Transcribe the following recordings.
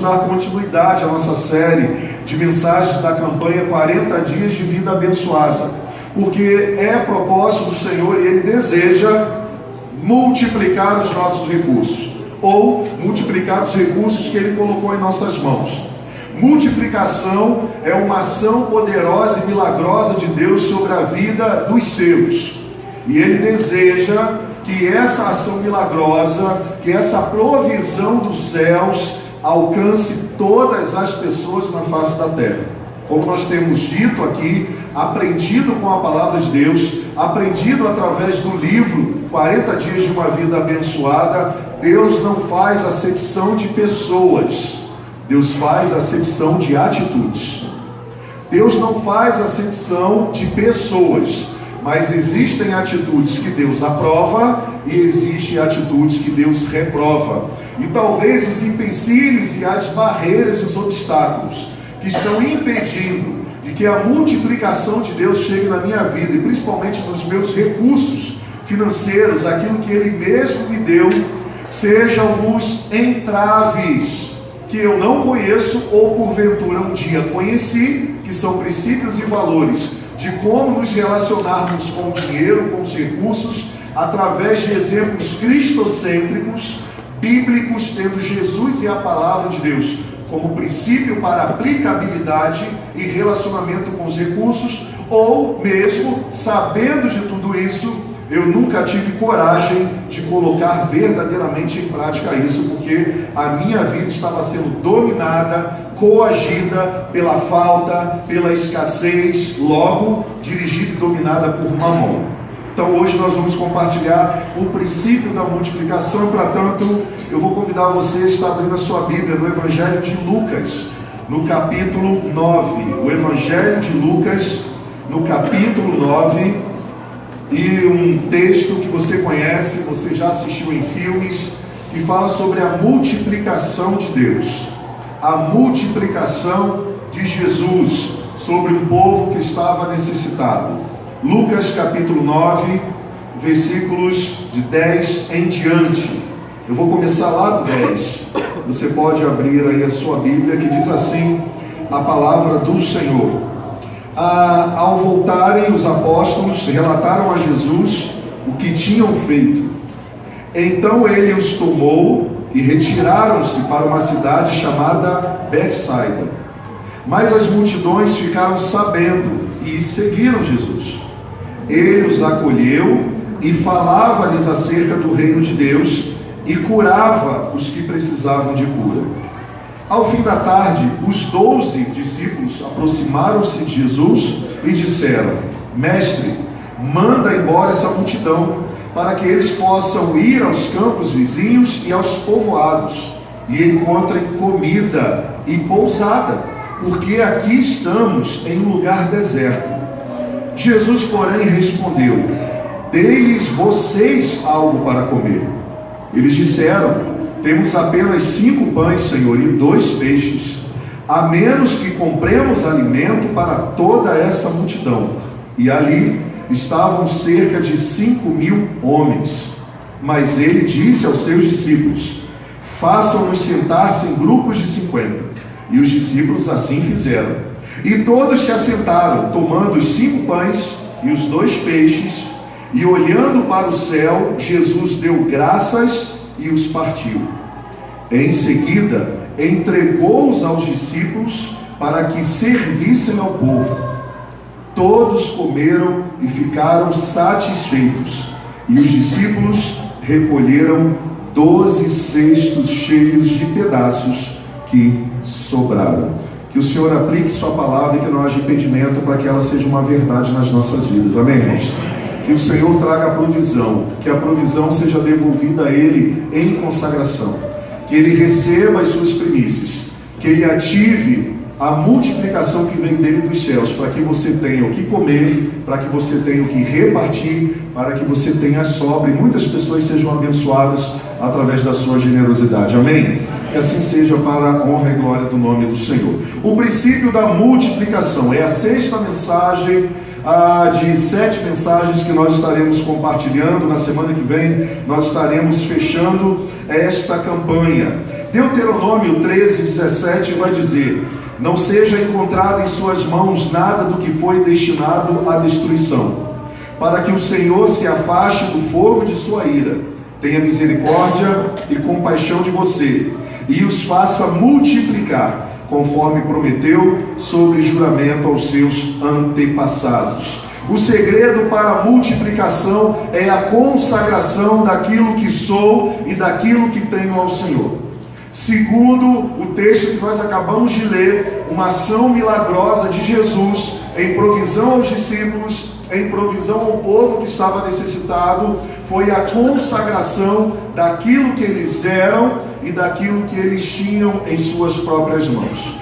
dar continuidade à nossa série de mensagens da campanha 40 Dias de Vida Abençoada, porque é propósito do Senhor e Ele deseja multiplicar os nossos recursos, ou multiplicar os recursos que Ele colocou em nossas mãos. Multiplicação é uma ação poderosa e milagrosa de Deus sobre a vida dos seus, e Ele deseja que essa ação milagrosa, que essa provisão dos céus alcance todas as pessoas na face da terra. Como nós temos dito aqui, aprendido com a palavra de Deus, aprendido através do livro 40 Dias de uma Vida Abençoada, Deus não faz acepção de pessoas, Deus faz acepção de atitudes. Deus não faz acepção de pessoas, mas existem atitudes que Deus aprova e existem atitudes que Deus reprova. E talvez os empecilhos e as barreiras e os obstáculos que estão impedindo de que a multiplicação de Deus chegue na minha vida, e principalmente nos meus recursos financeiros, aquilo que Ele mesmo me deu, sejam alguns entraves que eu não conheço ou porventura um dia conheci, que são princípios e valores de como nos relacionarmos com o dinheiro, com os recursos, através de exemplos cristocêntricos, bíblicos, tendo Jesus e a palavra de Deus como princípio para aplicabilidade e relacionamento com os recursos, ou mesmo sabendo de tudo isso, eu nunca tive coragem de colocar verdadeiramente em prática isso, porque a minha vida estava sendo dominada, coagida pela falta, pela escassez, logo dirigida e dominada por Mamon. Então hoje nós vamos compartilhar o princípio da multiplicação. Portanto, eu vou convidar você a estar abrindo a sua Bíblia no Evangelho de Lucas, no capítulo 9. O Evangelho de Lucas, no capítulo 9, e um texto que você conhece, você já assistiu em filmes, que fala sobre a multiplicação de Deus, a multiplicação de Jesus sobre um povo que estava necessitado. Lucas capítulo 9, versículos de 10 em diante. Eu vou começar lá do 10. Você pode abrir aí a sua Bíblia, que diz assim a palavra do Senhor. Ao voltarem, os apóstolos relataram a Jesus o que tinham feito. Então ele os tomou e retiraram-se para uma cidade chamada Betsaida. Mas as multidões ficaram sabendo e seguiram Jesus. Ele os acolheu e falava-lhes acerca do reino de Deus e curava os que precisavam de cura. Ao fim da tarde, os 12 discípulos aproximaram-se de Jesus e disseram: Mestre, manda embora essa multidão, para que eles possam ir aos campos vizinhos e aos povoados, e encontrem comida e pousada, porque aqui estamos em um lugar deserto. Jesus, porém, respondeu: Dê-lhes vocês algo para comer. Eles disseram: Temos apenas 5 pães, Senhor, e 2 peixes, a menos que compremos alimento para toda essa multidão. E ali estavam cerca de 5.000 homens. Mas ele disse aos seus discípulos: Façam-nos sentar-se em grupos de 50. E os discípulos assim fizeram. E todos se assentaram, tomando os 5 pães e os 2 peixes, e olhando para o céu, Jesus deu graças e os partiu. Em seguida, entregou-os aos discípulos para que servissem ao povo. Todos comeram e ficaram satisfeitos, e os discípulos recolheram 12 cestos cheios de pedaços que sobraram. Que o Senhor aplique sua palavra e que não haja impedimento para que ela seja uma verdade nas nossas vidas. Amém, irmãos? Que o Senhor traga a provisão, que a provisão seja devolvida a Ele em consagração, que Ele receba as suas primícias, que Ele ative a multiplicação que vem dele dos céus, para que você tenha o que comer, para que você tenha o que repartir, para que você tenha sobra e muitas pessoas sejam abençoadas através da sua generosidade. Amém? Que assim seja, para a honra e glória do nome do Senhor. O princípio da multiplicação é a 6ª mensagem de 7 mensagens que nós estaremos compartilhando. Na semana que vem nós estaremos fechando esta campanha. Deuteronômio 13:17 vai dizer: não seja encontrado em suas mãos nada do que foi destinado à destruição, para que o Senhor se afaste do fogo de sua ira, tenha misericórdia e compaixão de você, e os faça multiplicar, conforme prometeu sobre juramento aos seus antepassados. O segredo para a multiplicação é a consagração daquilo que sou e daquilo que tenho ao Senhor. Segundo o texto que nós acabamos de ler, uma ação milagrosa de Jesus em provisão aos discípulos, em provisão ao povo que estava necessitado, foi a consagração daquilo que eles eram e daquilo que eles tinham em suas próprias mãos.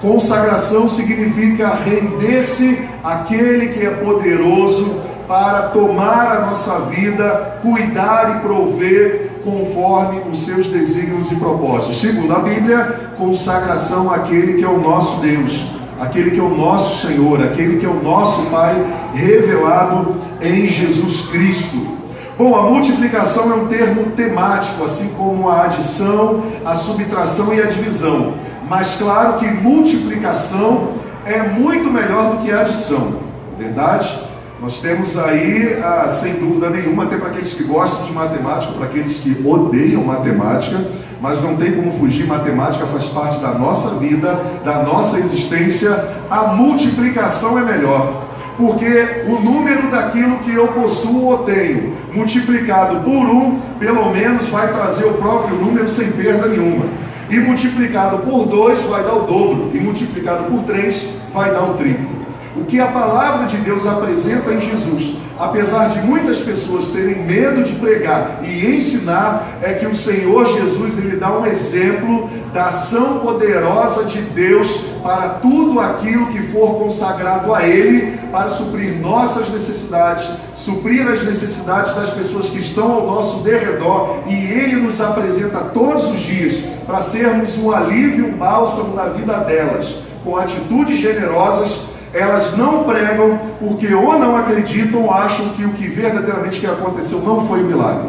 Consagração significa render-se àquele que é poderoso para tomar a nossa vida, cuidar e prover conforme os seus desígnios e propósitos. Segundo a Bíblia, consagração àquele que é o nosso Deus, aquele que é o nosso Senhor, aquele que é o nosso Pai, revelado em Jesus Cristo. Bom, a multiplicação é um termo temático, assim como a adição, a subtração e a divisão. Mas claro que multiplicação é muito melhor do que a adição, verdade? Nós temos aí, sem dúvida nenhuma, até para aqueles que gostam de matemática, para aqueles que odeiam matemática, mas não tem como fugir, matemática faz parte da nossa vida, da nossa existência. A multiplicação é melhor, porque o número daquilo que eu possuo ou tenho, multiplicado por 1, pelo menos vai trazer o próprio número sem perda nenhuma. E multiplicado por 2 vai dar o dobro, e multiplicado por 3 vai dar o triplo. O que a palavra de Deus apresenta em Jesus, apesar de muitas pessoas terem medo de pregar e ensinar, é que o Senhor Jesus, ele dá um exemplo da ação poderosa de Deus para tudo aquilo que for consagrado a Ele, para suprir nossas necessidades, suprir as necessidades das pessoas que estão ao nosso derredor, e Ele nos apresenta todos os dias para sermos um alívio, um bálsamo na vida delas, com atitudes generosas. Elas não pregam porque ou não acreditam ou acham que o que verdadeiramente que aconteceu não foi um milagre.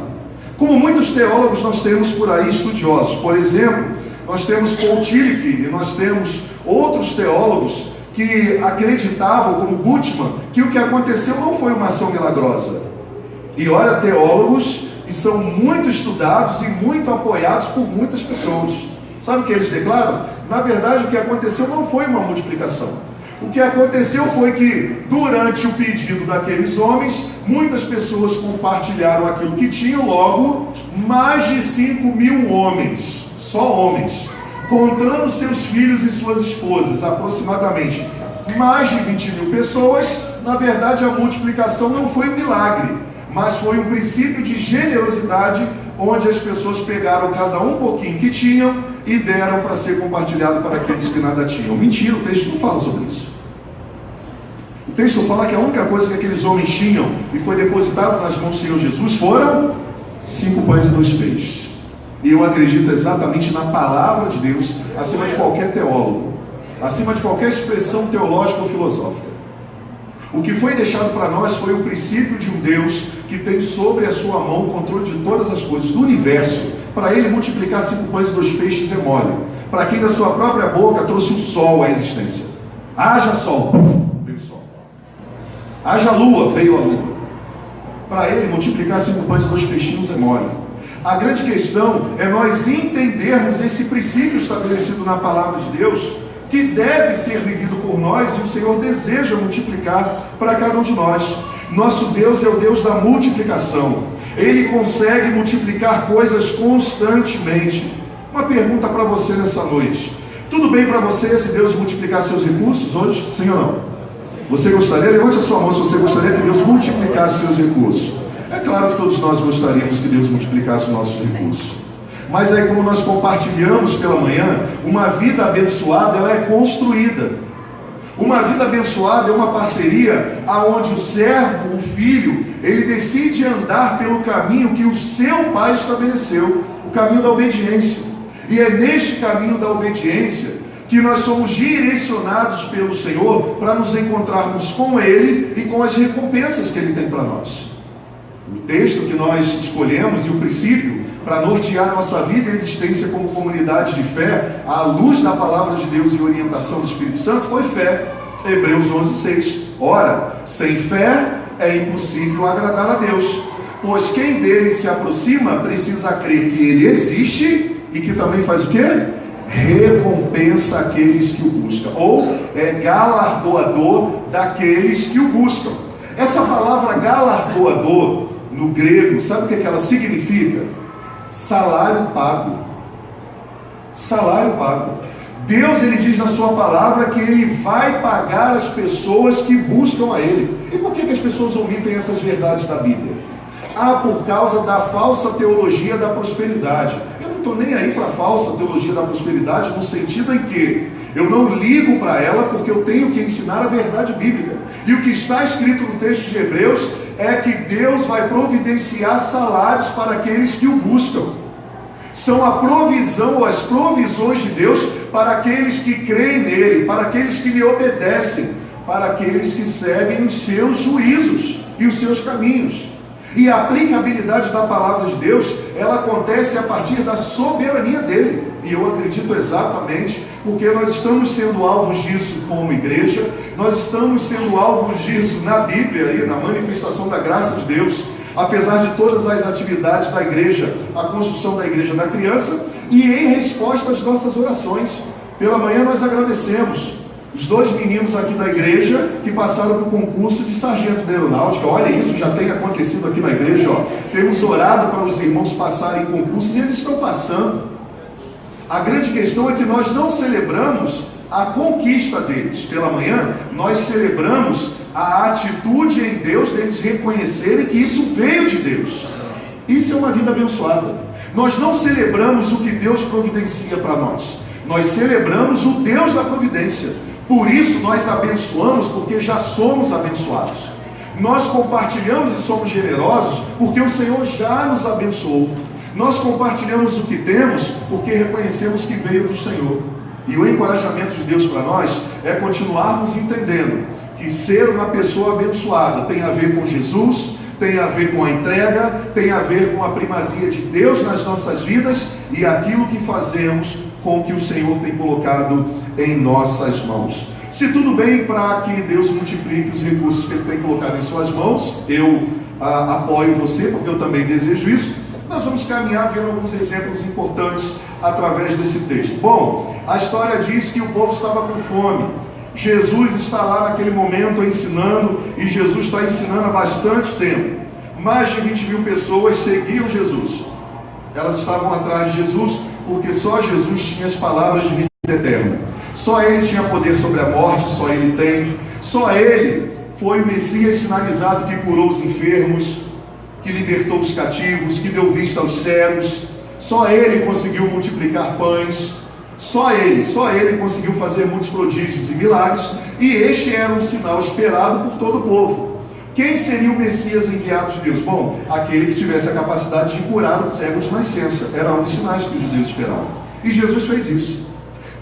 Como muitos teólogos nós temos por aí, estudiosos. Por exemplo, nós temos Paul Tillich e nós temos outros teólogos que acreditavam, como Bultmann, que o que aconteceu não foi uma ação milagrosa. E olha, teólogos que são muito estudados e muito apoiados por muitas pessoas. Sabe o que eles declaram? Na verdade, o que aconteceu não foi uma multiplicação. O que aconteceu foi que, durante o pedido daqueles homens, muitas pessoas compartilharam aquilo que tinham. Logo, mais de 5.000 homens, só homens, contando seus filhos e suas esposas, aproximadamente mais de 20.000 pessoas. Na verdade, a multiplicação não foi um milagre, mas foi um princípio de generosidade, onde as pessoas pegaram cada um pouquinho que tinham e deram para ser compartilhado para aqueles que nada tinham. Mentira, o texto não fala sobre isso. O texto fala que a única coisa que aqueles homens tinham e foi depositado nas mãos do Senhor Jesus foram 5 pães e 2 peixes. E eu acredito exatamente na palavra de Deus, acima de qualquer teólogo, acima de qualquer expressão teológica ou filosófica. O que foi deixado para nós foi o princípio de um Deus que tem sobre a sua mão o controle de todas as coisas do universo. Para ele multiplicar 5 pães e 2 peixes é mole. Para quem da sua própria boca trouxe o sol à existência. Haja sol, veio o sol. Haja lua, veio a lua. Para ele multiplicar 5 pães e 2 peixinhos é mole. A grande questão é nós entendermos esse princípio estabelecido na palavra de Deus, que deve ser vivido por nós, e o Senhor deseja multiplicar para cada um de nós. Nosso Deus é o Deus da multiplicação. Ele consegue multiplicar coisas constantemente. Uma pergunta para você nessa noite: tudo bem para você se Deus multiplicar seus recursos hoje? Sim ou não? Você gostaria? Levante a sua mão se você gostaria que Deus multiplicasse seus recursos. É claro que todos nós gostaríamos que Deus multiplicasse os nossos recursos. Mas aí, como nós compartilhamos pela manhã, uma vida abençoada, ela é construída. Uma vida abençoada é uma parceria onde o servo, o filho, ele decide andar pelo caminho que o seu pai estabeleceu, o caminho da obediência. E é neste caminho da obediência que nós somos direcionados pelo Senhor para nos encontrarmos com Ele e com as recompensas que Ele tem para nós. O texto que nós escolhemos e o princípio para nortear nossa vida e existência como comunidade de fé, à luz da palavra de Deus e orientação do Espírito Santo, foi fé. Hebreus 11:6. Ora, sem fé é impossível agradar a Deus, pois quem dele se aproxima precisa crer que ele existe e que também faz o quê? Recompensa aqueles que o buscam, ou é galardoador daqueles que o buscam. Essa palavra galardoador no grego, sabe o que ela significa? Salário pago. Salário pago. Deus, ele diz na sua palavra que ele vai pagar as pessoas que buscam a ele. E por que as pessoas omitem essas verdades da Bíblia? Por causa da falsa teologia da prosperidade. Eu não estou nem aí para a falsa teologia da prosperidade, no sentido em que eu não ligo para ela, porque eu tenho que ensinar a verdade bíblica. E o que está escrito no texto de Hebreus é que Deus vai providenciar salários para aqueles que o buscam. São a provisão ou as provisões de Deus para aqueles que creem nele, para aqueles que lhe obedecem, para aqueles que seguem os seus juízos e os seus caminhos. E a aplicabilidade da palavra de Deus, ela acontece a partir da soberania dele. E eu acredito exatamente porque nós estamos sendo alvos disso como igreja, nós estamos sendo alvos disso na Bíblia, e na manifestação da graça de Deus, apesar de todas as atividades da igreja, a construção da igreja da criança, e em resposta às nossas orações. Pela manhã nós agradecemos os 2 meninos aqui da igreja que passaram para o concurso de sargento da aeronáutica. Olha, isso já tem acontecido aqui na igreja, ó. Temos orado para os irmãos passarem em concurso e eles estão passando. A grande questão é que nós não celebramos a conquista deles. Pela manhã nós celebramos a atitude em Deus deles reconhecerem que isso veio de Deus. Isso é uma vida abençoada. Nós não celebramos o que Deus providencia para nós, nós celebramos o Deus da providência. Por isso nós abençoamos, porque já somos abençoados. Nós compartilhamos e somos generosos, porque o Senhor já nos abençoou. Nós compartilhamos o que temos, porque reconhecemos que veio do Senhor. E o encorajamento de Deus para nós é continuarmos entendendo que ser uma pessoa abençoada tem a ver com Jesus, tem a ver com a entrega, tem a ver com a primazia de Deus nas nossas vidas e aquilo que fazemos com o que o Senhor tem colocado em nossas mãos. Se tudo bem para que Deus multiplique os recursos que Ele tem colocado em suas mãos, eu apoio você, porque eu também desejo isso. Nós vamos caminhar vendo alguns exemplos importantes através desse texto. Bom, a história diz que o povo estava com fome. Jesus está lá naquele momento ensinando, e Jesus está ensinando há bastante tempo. Mais de 20 mil pessoas seguiam Jesus. Elas estavam atrás de Jesus, porque só Jesus tinha as palavras de vida eterna. Só Ele tinha poder sobre a morte, só Ele tem. Só Ele foi o Messias sinalizado que curou os enfermos, que libertou os cativos, que deu vista aos cegos. Só Ele conseguiu multiplicar pães. Só Ele conseguiu fazer muitos prodígios e milagres. E este era um sinal esperado por todo o povo. Quem seria o Messias enviado de Deus? Bom, aquele que tivesse a capacidade de curar o cego de nascença. Era um dos sinais que os judeus esperavam. E Jesus fez isso.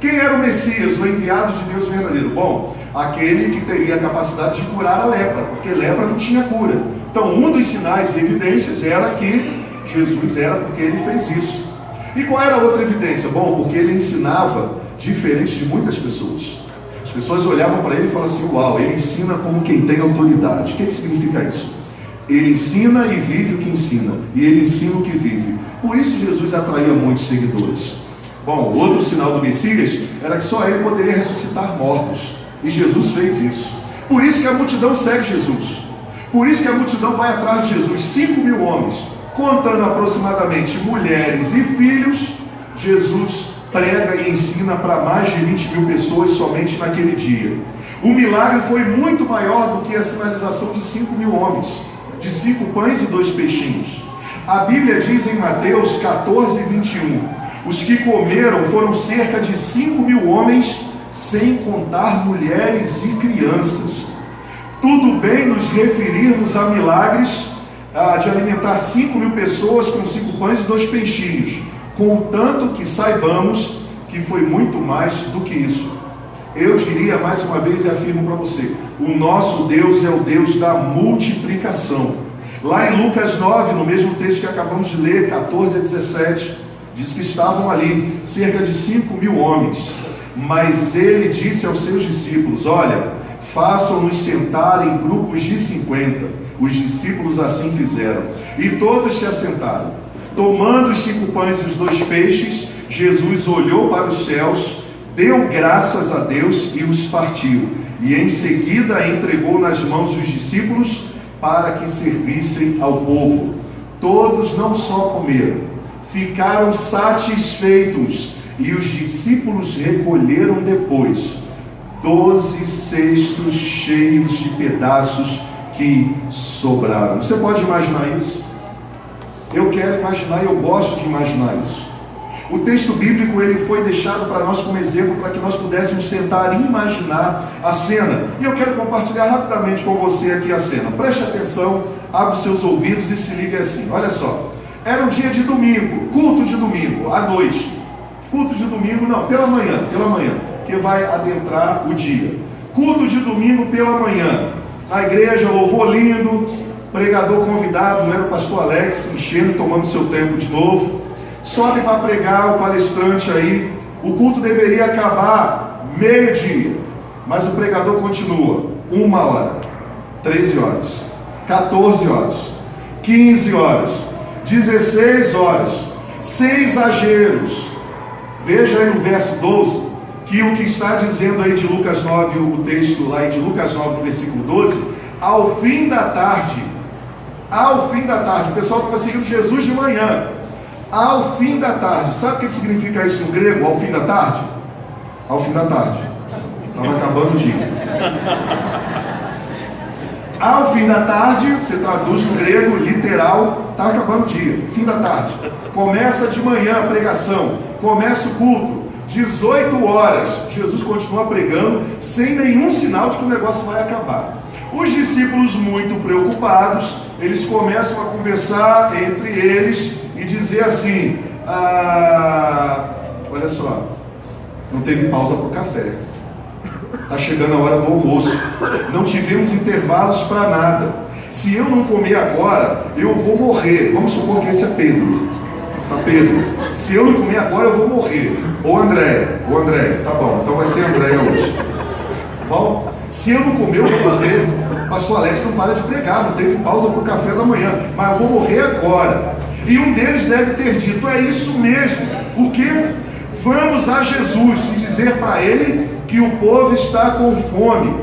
Quem era o Messias, o enviado de Deus verdadeiro? Bom, aquele que teria a capacidade de curar a lepra, porque lepra não tinha cura. Então, um dos sinais e evidências era que Jesus era, porque Ele fez isso. E qual era a outra evidência? Bom, porque Ele ensinava diferente de muitas pessoas. As pessoas olhavam para Ele e falavam assim: uau, Ele ensina como quem tem autoridade. O que significa isso? Ele ensina e vive o que ensina, e Ele ensina o que vive. Por isso Jesus atraía muitos seguidores. Bom, outro sinal do Messias era que só Ele poderia ressuscitar mortos, e Jesus fez isso. Por isso que a multidão segue Jesus. Por isso que a multidão vai atrás de Jesus. 5 mil homens, contando aproximadamente mulheres e filhos. Jesus prega e ensina para mais de 20 mil pessoas somente naquele dia. O milagre foi muito maior do que a sinalização de 5 mil homens, de 5 pães e 2 peixinhos. A Bíblia diz em Mateus 14, 21, os que comeram foram cerca de 5 mil homens, sem contar mulheres e crianças. Tudo bem nos referirmos a milagres de alimentar 5 mil pessoas com 5 pães e 2 peixinhos, contanto que saibamos que foi muito mais do que isso. Eu diria mais uma vez e afirmo para você: o nosso Deus é o Deus da multiplicação. Lá em Lucas 9, no mesmo texto que acabamos de ler, 14 a 17, diz que estavam ali cerca de 5.000 homens, mas ele disse aos seus discípulos: olha, façam-nos sentar em grupos de 50. Os discípulos assim fizeram, e todos se assentaram. Tomando os 5 pães e os 2 peixes, Jesus olhou para os céus, deu graças a Deus e os partiu, e em seguida entregou nas mãos dos discípulos para que servissem ao povo. Todos não só comeram, ficaram satisfeitos, e os discípulos recolheram depois 12 cestos cheios de pedaços que sobraram. Você pode imaginar isso? Eu quero imaginar e eu gosto de imaginar isso. O texto bíblico ele foi deixado para nós como exemplo, para que nós pudéssemos tentar imaginar a cena. E eu quero compartilhar rapidamente com você aqui a cena. Preste atenção, abre os seus ouvidos e se ligue assim. Olha só, era um dia de domingo, culto de domingo, à noite. Culto de domingo, não, pela manhã, que vai adentrar o dia. Culto de domingo pela manhã. Na igreja, louvor lindo, pregador convidado, não era o pastor Alex, enchendo, tomando seu tempo de novo. Sobe para pregar o palestrante aí. O culto deveria acabar meio-dia, mas o pregador continua. 1 hora, 13 horas, 14 horas, 15 horas, 16 horas, sem exageros. Veja aí no verso 12, que o que está dizendo aí de Lucas 9, o texto lá de Lucas 9, no versículo 12, ao fim da tarde, o pessoal estava seguindo Jesus de manhã, ao fim da tarde. Sabe o que significa isso no grego, ao fim da tarde? Ao fim da tarde, estava acabando o dia. Ao fim da tarde, você traduz no grego, literal, está acabando o dia, fim da tarde. Começa de manhã a pregação, começa o culto, 18 horas, Jesus continua pregando, sem nenhum sinal de que o negócio vai acabar. Os discípulos, muito preocupados, eles começam a conversar entre eles e dizer assim: olha só, não teve pausa para o café, está chegando a hora do almoço, não tivemos intervalos para nada, se eu não comer agora, eu vou morrer. Vamos supor que esse é Pedro. Pedro, se eu não comer agora, eu vou morrer. Ou Andréia, tá bom, então vai ser Andréia hoje. Tá bom? Se eu não comer, eu vou morrer. Pastor Alex não para de pregar, não teve pausa para o café da manhã, mas eu vou morrer agora. E um deles deve ter dito: é isso mesmo, porque vamos a Jesus e dizer para ele que o povo está com fome.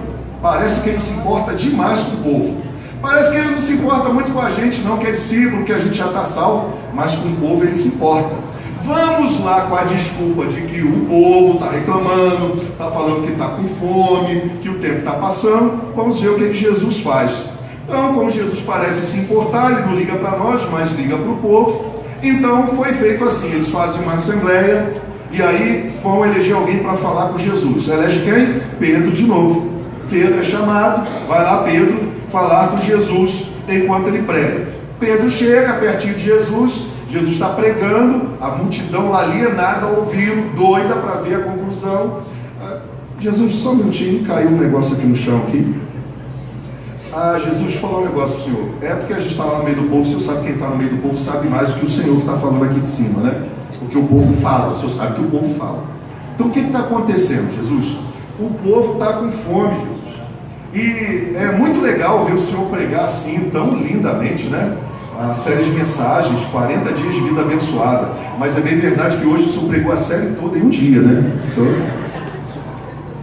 Parece que ele se importa demais com o povo. Parece que ele não se importa muito com a gente não, que é discípulo, que a gente já está salvo, mas com o povo ele se importa. Vamos lá com a desculpa de que o povo está reclamando, está falando que está com fome, que o tempo está passando. Vamos ver o que Jesus faz. Então, como Jesus parece se importar, ele não liga para nós, mas liga para o povo. Então foi feito assim, eles fazem uma assembleia e aí vão eleger alguém para falar com Jesus. Elege quem? Pedro de novo. Pedro é chamado, vai lá Pedro falar com Jesus enquanto ele prega. Pedro chega pertinho de Jesus, Jesus está pregando, a multidão lá alienada, ouvindo, doida para ver a conclusão. Jesus, só um minutinho, caiu um negócio aqui no chão aqui. Jesus falou um negócio para o senhor. É porque a gente está lá no meio do povo, o senhor sabe quem está no meio do povo sabe mais do que o senhor que está falando aqui de cima, né? Porque o povo fala, o senhor sabe que o povo fala. Então o que está acontecendo, Jesus? O povo está com fome, Jesus. E é muito legal ver o senhor pregar assim, tão lindamente, né? A série de mensagens, 40 dias de vida abençoada. Mas é bem verdade que hoje o senhor pregou a série toda em um dia, né?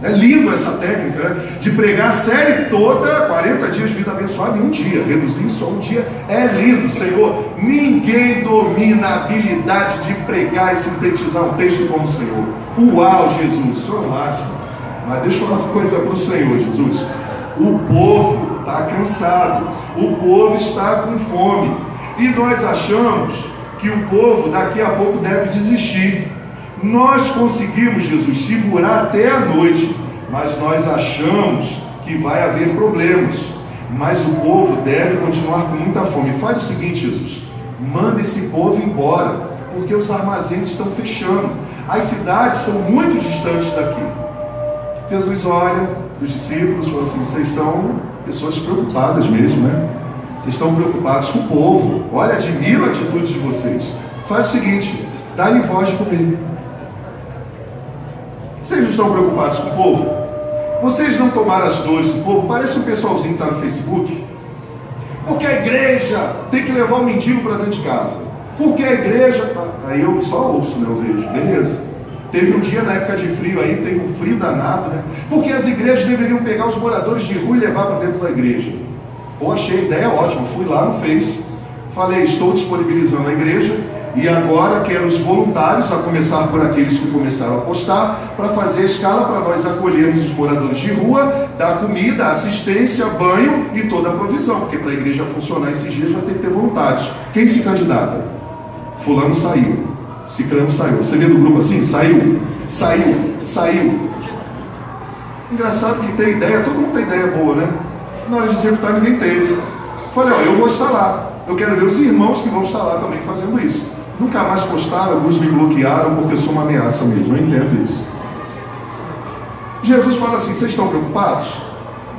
É lindo essa técnica, né? De pregar a série toda, 40 dias de vida abençoada em um dia. Reduzir só um dia é lindo, Senhor. Ninguém domina a habilidade de pregar e sintetizar um texto como o Senhor. Uau, Jesus, o Senhor é o máximo. Mas deixa eu falar uma coisa para o Senhor, Jesus. O povo está cansado, o povo está com fome, e nós achamos que o povo daqui a pouco deve desistir. Nós conseguimos, Jesus, segurar até a noite, mas nós achamos que vai haver problemas, mas o povo deve continuar com muita fome. Faz o seguinte, Jesus, manda esse povo embora, porque os armazéns estão fechando, As cidades são muito distantes daqui. Jesus olha os discípulos e fala assim: vocês são pessoas preocupadas mesmo, né? Vocês estão preocupados com o povo. Olha, admiro a atitude de vocês. Faz o seguinte: dá-lhe voz de comer. Vocês não estão preocupados com o povo? Vocês não tomaram as dores do povo? Parece um pessoalzinho que está no Facebook. Porque a igreja tem que levar o mendigo para dentro de casa. Porque a igreja... Aí eu só ouço, né? Eu vejo. Beleza. Teve um dia na época de frio aí, teve um frio danado, né? Porque as igrejas deveriam pegar os moradores de rua e levar para dentro da igreja. Pô, achei a ideia ótima. Fui lá no Face. Falei: estou disponibilizando a igreja. E agora quero os voluntários, a começar por aqueles que começaram a postar, para fazer a escala para nós acolhermos os moradores de rua, dar comida, assistência, banho e toda a provisão, porque para a igreja funcionar esses dias vai ter que ter voluntários. Quem se candidata? Fulano saiu, ciclano saiu. Você vê do grupo assim? Saiu. Engraçado que tem ideia, todo mundo tem ideia boa, né? Na hora de executar ninguém teve. Falei: ó, eu vou estar lá. Eu quero ver os irmãos que vão estar lá também fazendo isso. Nunca mais postaram, alguns me bloquearam porque eu sou uma ameaça mesmo, eu entendo isso. Jesus fala assim: vocês estão preocupados?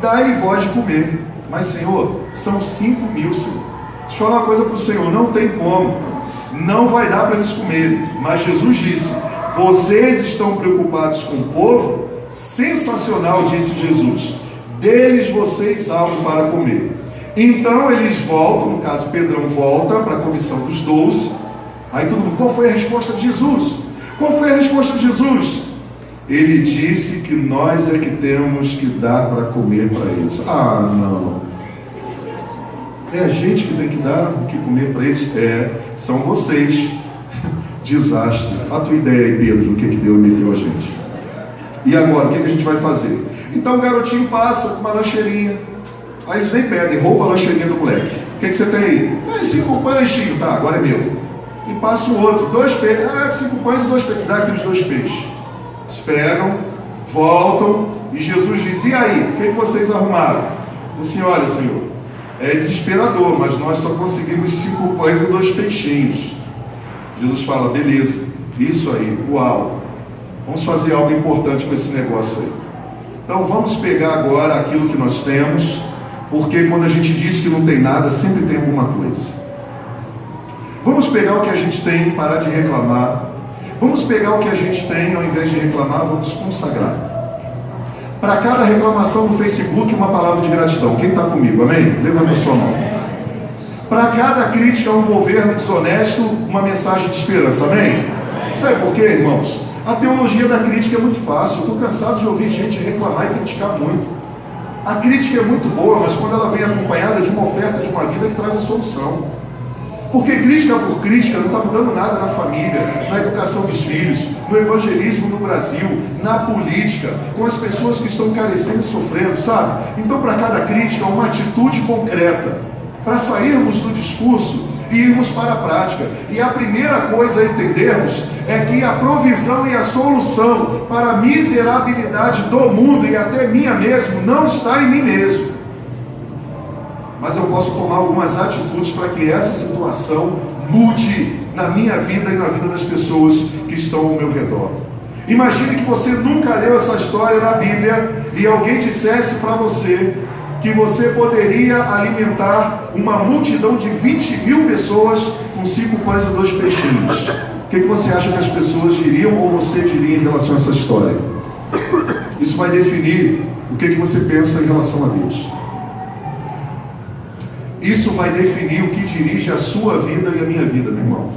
Dá-lhe voz de comer. Mas, Senhor, são 5.000, Senhor. Deixa eu falar uma coisa para o Senhor: não tem como, não vai dar para eles comerem. Mas Jesus disse: vocês estão preocupados com o povo? Sensacional, disse Jesus. Deles vocês algo para comer. Então eles voltam, no caso Pedrão volta para a comissão dos 12. Aí todo mundo: qual foi a resposta de Jesus? Qual foi a resposta de Jesus? Ele disse que nós é que temos que dar para comer para eles. Ah, não. É a gente que tem que dar o que comer para eles? São vocês. Desastre. A tua ideia aí, Pedro, o que deu e meteu a gente. E agora, o que a gente vai fazer? Então o garotinho passa com uma lancheirinha. Aí eles vêm e pedem, rouba a lancheirinha do moleque. O que você tem aí? 5 pães, Chico. Tá, agora é meu. E passa o outro, 2 peixes. 5 pães e 2 peixes. Dá aqueles 2 peixes. Eles pegam, voltam, e Jesus diz: e aí, o que vocês arrumaram? Diz assim: olha, Senhor, é desesperador, mas nós só conseguimos 5 pães e 2 peixinhos. Jesus fala: beleza, isso aí, uau, vamos fazer algo importante com esse negócio aí. Então vamos pegar agora aquilo que nós temos, porque quando a gente diz que não tem nada, sempre tem alguma coisa. Vamos pegar o que a gente tem e parar de reclamar. Vamos pegar o que a gente tem, ao invés de reclamar, vamos consagrar. Para cada reclamação no Facebook, uma palavra de gratidão. Quem está comigo, amém? Levanta a sua mão. Para cada crítica a um governo desonesto, uma mensagem de esperança, amém? Sabe por quê, irmãos? A teologia da crítica é muito fácil. Eu estou cansado de ouvir gente reclamar e criticar muito. A crítica é muito boa, mas quando ela vem acompanhada de uma oferta de uma vida que traz a solução. Porque crítica por crítica não está mudando nada na família, na educação dos filhos, no evangelismo no Brasil, na política, com as pessoas que estão carecendo e sofrendo, sabe? Então, para cada crítica, uma atitude concreta, para sairmos do discurso e irmos para a prática. E a primeira coisa a entendermos é que a provisão e a solução para a miserabilidade do mundo e até minha mesmo não está em mim mesmo. Mas eu posso tomar algumas atitudes para que essa situação mude na minha vida e na vida das pessoas que estão ao meu redor. Imagine que você nunca leu essa história na Bíblia e alguém dissesse para você que você poderia alimentar uma multidão de 20.000 pessoas com 5 pães e 2 peixinhos. O que você acha que as pessoas diriam ou você diria em relação a essa história? Isso vai definir o que você pensa em relação a Deus. Isso vai definir o que dirige a sua vida e a minha vida, meu irmão.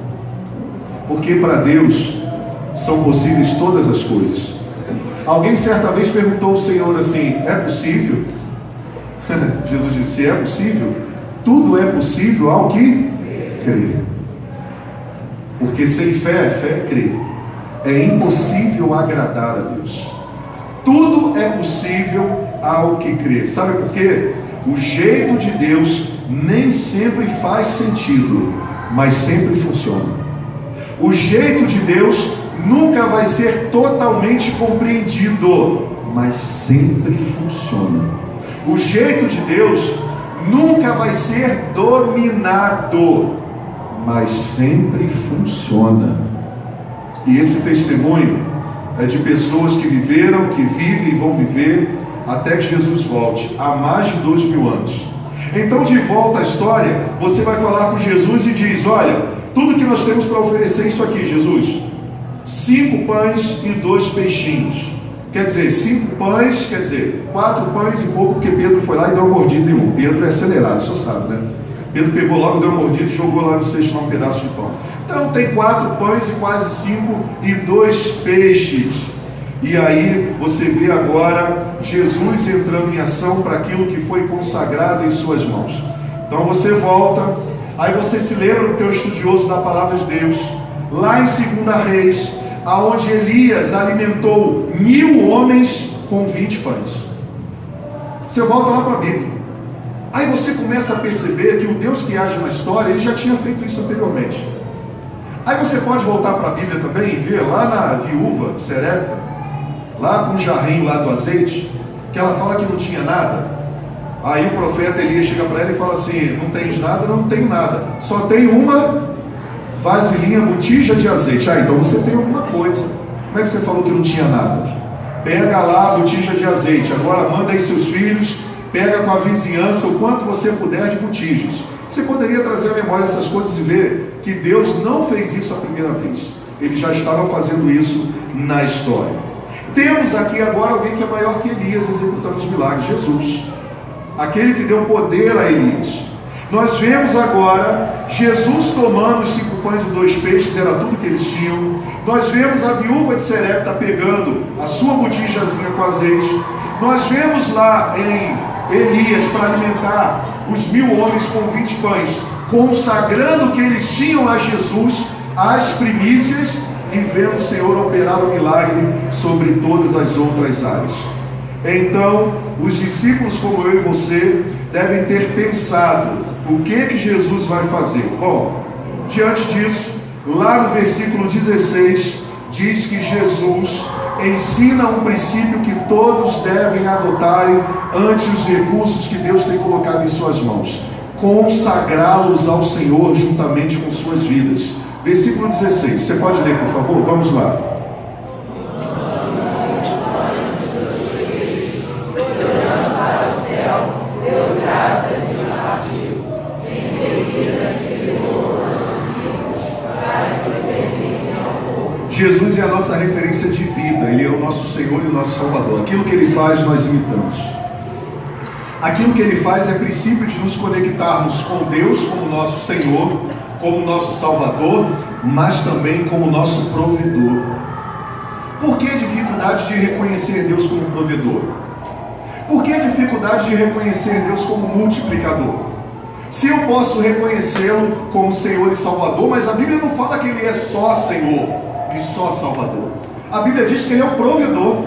Porque para Deus são possíveis todas as coisas. Alguém certa vez perguntou ao Senhor assim: é possível? Jesus disse: é possível? Tudo é possível ao que crê. Porque sem fé, fé é crer. É impossível agradar a Deus. Tudo é possível ao que crê. Sabe por quê? O jeito de Deus nem sempre faz sentido, mas sempre funciona. O jeito de Deus nunca vai ser totalmente compreendido, mas sempre funciona. O jeito de Deus nunca vai ser dominado, mas sempre funciona. E esse testemunho é de pessoas que viveram, que vivem e vão viver até que Jesus volte, há mais de 2000 anos. Então, de volta à história, você vai falar com Jesus e diz: olha, tudo que nós temos para oferecer é isso aqui, Jesus: 5 pães e 2 peixinhos. Quer dizer, 5 pães, quer dizer, 4 pães e pouco, porque Pedro foi lá e deu uma mordida em um. Pedro é acelerado, você sabe, né? Pedro pegou logo, deu uma mordida e jogou lá no cesto um pedaço de pão. Então tem 4 pães e quase 5 e 2 peixes. E aí você vê agora Jesus entrando em ação para aquilo que foi consagrado em suas mãos. Então você volta, aí você se lembra, porque é um estudioso da palavra de Deus, lá em 2 Reis, aonde Elias alimentou 1000 homens com 20 pães. Você volta lá para a Bíblia. Aí você começa a perceber que o Deus que age na história, ele já tinha feito isso anteriormente. Aí você pode voltar para a Bíblia também e ver lá na viúva de Serepta, lá com o jarrinho lá do azeite, que ela fala que não tinha nada. Aí o profeta Elias chega para ela e fala assim: não tens nada? Não tenho nada, só tenho uma vasilhinha, botija de azeite. Ah, então você tem alguma coisa. Como é que você falou que não tinha nada? Pega lá a botija de azeite, agora manda aí seus filhos, pega com a vizinhança o quanto você puder de botijas. Você poderia trazer à memória essas coisas e ver que Deus não fez isso a primeira vez. Ele já estava fazendo isso na história. Temos aqui agora alguém que é maior que Elias executando os milagres: Jesus, aquele que deu poder a Elias. Nós vemos agora Jesus tomando os 5 pães e 2 peixes, era tudo que eles tinham. Nós vemos a viúva de Serepta pegando a sua botijazinha com azeite. Nós vemos lá em Elias para alimentar os 1000 homens com 20 pães, consagrando o que eles tinham a Jesus, as primícias, e vemos o Senhor operar o milagre sobre todas as outras áreas. Então, os discípulos como eu e você devem ter pensado o que Jesus vai fazer. Bom, diante disso, lá no versículo 16, diz que Jesus ensina um princípio que todos devem adotarem ante os recursos que Deus tem colocado em suas mãos: consagrá-los ao Senhor juntamente com suas vidas. Versículo 16, você pode ler, por favor? Vamos lá. Jesus é a nossa referência de vida, Ele é o nosso Senhor e o nosso Salvador. Aquilo que Ele faz, nós imitamos. Aquilo que Ele faz é princípio de nos conectarmos com Deus como nosso Senhor, como nosso Salvador, mas também como nosso provedor. Por que a dificuldade de reconhecer Deus como provedor? Por que a dificuldade de reconhecer Deus como multiplicador? Se eu posso reconhecê-lo como Senhor e Salvador, mas a Bíblia não fala que Ele é só Senhor e só Salvador. A Bíblia diz que Ele é o provedor.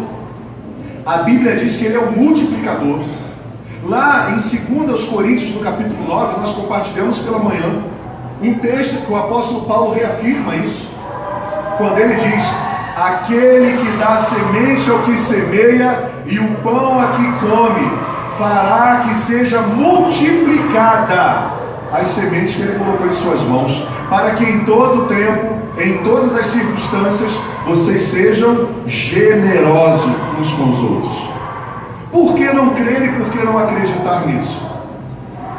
A Bíblia diz que Ele é o multiplicador. Lá em 2 Coríntios, no capítulo 9, nós compartilhamos pela manhã um texto que o apóstolo Paulo reafirma isso, quando ele diz: aquele que dá semente ao que semeia e o pão a que come, fará que seja multiplicada as sementes que ele colocou em suas mãos, para que em todo tempo, em todas as circunstâncias, vocês sejam generosos uns com os outros. Por que não crer e por que não acreditar nisso?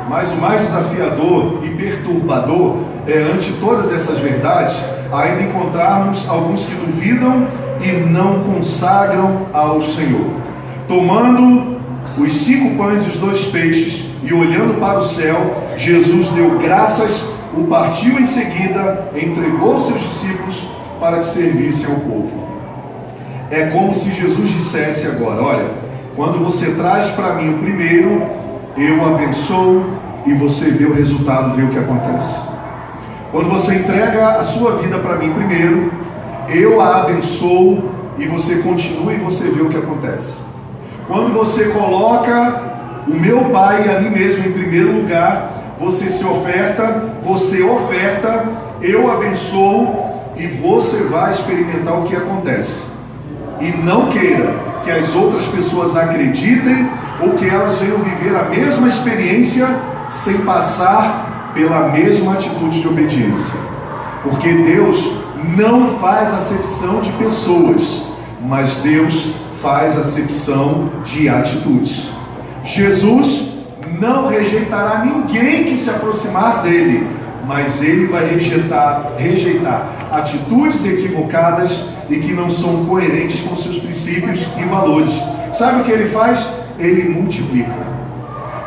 Mas o mais desafiador e perturbador é, ante todas essas verdades, ainda encontrarmos alguns que duvidam e não consagram ao Senhor. Tomando os 5 pães e os 2 peixes e olhando para o céu, Jesus deu graças, o partiu em seguida, entregou aos seus discípulos para que servissem ao povo. É como se Jesus dissesse agora: olha, quando você traz para mim o primeiro, eu abençoo e você vê o resultado, vê o que acontece. Quando você entrega a sua vida para mim primeiro, eu a abençoo e você continua e você vê o que acontece. Quando você coloca o meu Pai e a mim mesmo em primeiro lugar, você oferta, eu abençoo e você vai experimentar o que acontece. E não queira que as outras pessoas acreditem ou que elas venham viver a mesma experiência sem passar pela mesma atitude de obediência. Porque Deus não faz acepção de pessoas, mas Deus faz acepção de atitudes. Jesus não rejeitará ninguém que se aproximar dele, mas ele vai rejeitar atitudes equivocadas e que não são coerentes com seus princípios e valores. Sabe o que ele faz? Ele multiplica.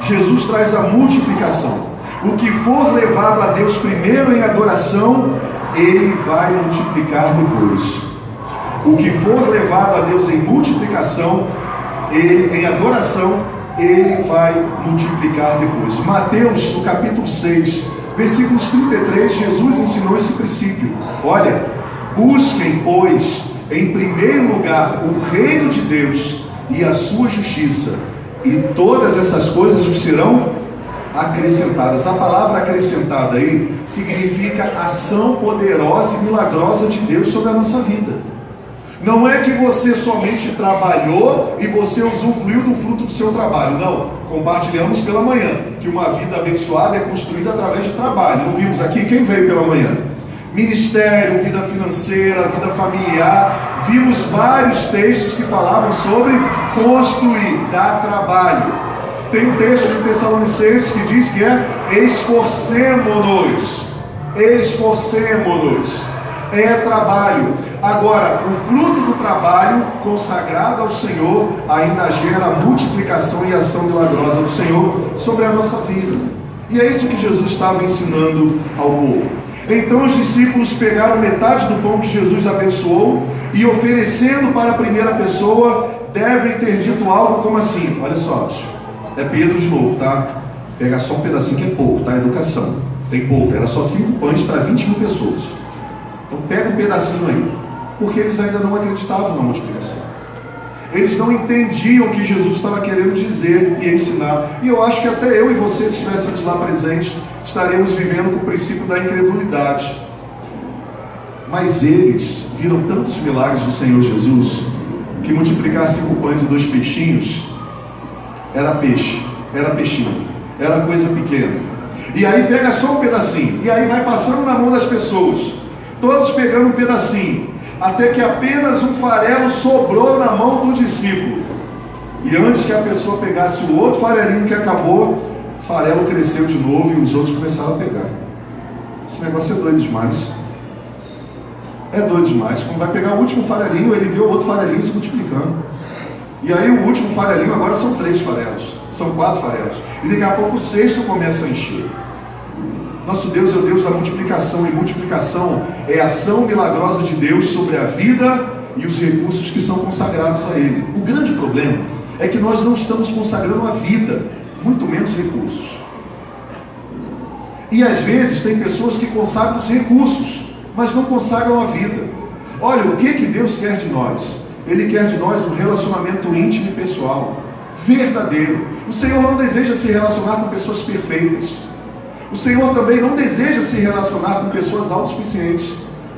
Jesus traz a multiplicação. O que for levado a Deus primeiro em adoração, ele vai multiplicar depois. O que for levado a Deus em multiplicação, em adoração, ele vai multiplicar depois. Mateus, no capítulo 6, versículos 33, Jesus ensinou esse princípio. Olha, busquem, pois, em primeiro lugar o reino de Deus e a sua justiça, e todas essas coisas vos serão acrescentadas. A palavra acrescentada aí significa ação poderosa e milagrosa de Deus sobre a nossa vida. Não é que você somente trabalhou e você usufruiu do fruto do seu trabalho. Não, compartilhamos pela manhã que uma vida abençoada é construída através de trabalho. Não vimos aqui quem veio pela manhã? Ministério, vida financeira, vida familiar. Vimos vários textos que falavam sobre construir, dar trabalho. Tem um texto de Tessalonicenses que diz que é esforcemo-nos. Esforcemo-nos. É trabalho. Agora, o fruto do trabalho consagrado ao Senhor ainda gera a multiplicação e ação milagrosa do Senhor sobre a nossa vida. E é isso que Jesus estava ensinando ao povo. Então os discípulos pegaram metade do pão que Jesus abençoou e, oferecendo para a primeira pessoa, devem ter dito algo como assim: olha só, é Pedro de novo, tá? Pega só um pedacinho que é pouco, tá? Educação, tem pouco, era só 5 pães para 20 mil pessoas. Então pega um pedacinho aí, porque eles ainda não acreditavam na multiplicação. Eles não entendiam o que Jesus estava querendo dizer e ensinar. E eu acho que até eu e você, se estivéssemos lá presentes, estaremos vivendo com o princípio da incredulidade. Mas eles viram tantos milagres do Senhor Jesus, que multiplicar 5 pães e 2 peixinhos era peixe, era peixinho, era coisa pequena. E aí pega só um pedacinho, e aí vai passando na mão das pessoas, todos pegando um pedacinho, até que apenas um farelo sobrou na mão do discípulo. E antes que a pessoa pegasse o outro farelinho que acabou, o farelo cresceu de novo e os outros começaram a pegar. Esse negócio é doido demais. É doido demais. Quando vai pegar o último farelinho, ele vê o outro farelinho se multiplicando. E aí o último farelinho agora são 3 farelos, são 4 farelos. E daqui a pouco o 6º começa a encher. Nosso Deus é o Deus da multiplicação, e multiplicação é a ação milagrosa de Deus sobre a vida e os recursos que são consagrados a Ele. O grande problema é que nós não estamos consagrando a vida, muito menos recursos. E às vezes tem pessoas que consagram os recursos, mas não consagram a vida. Olha, o que Deus quer de nós? Ele quer de nós um relacionamento íntimo e pessoal, verdadeiro. O Senhor não deseja se relacionar com pessoas perfeitas. O Senhor também não deseja se relacionar com pessoas autossuficientes.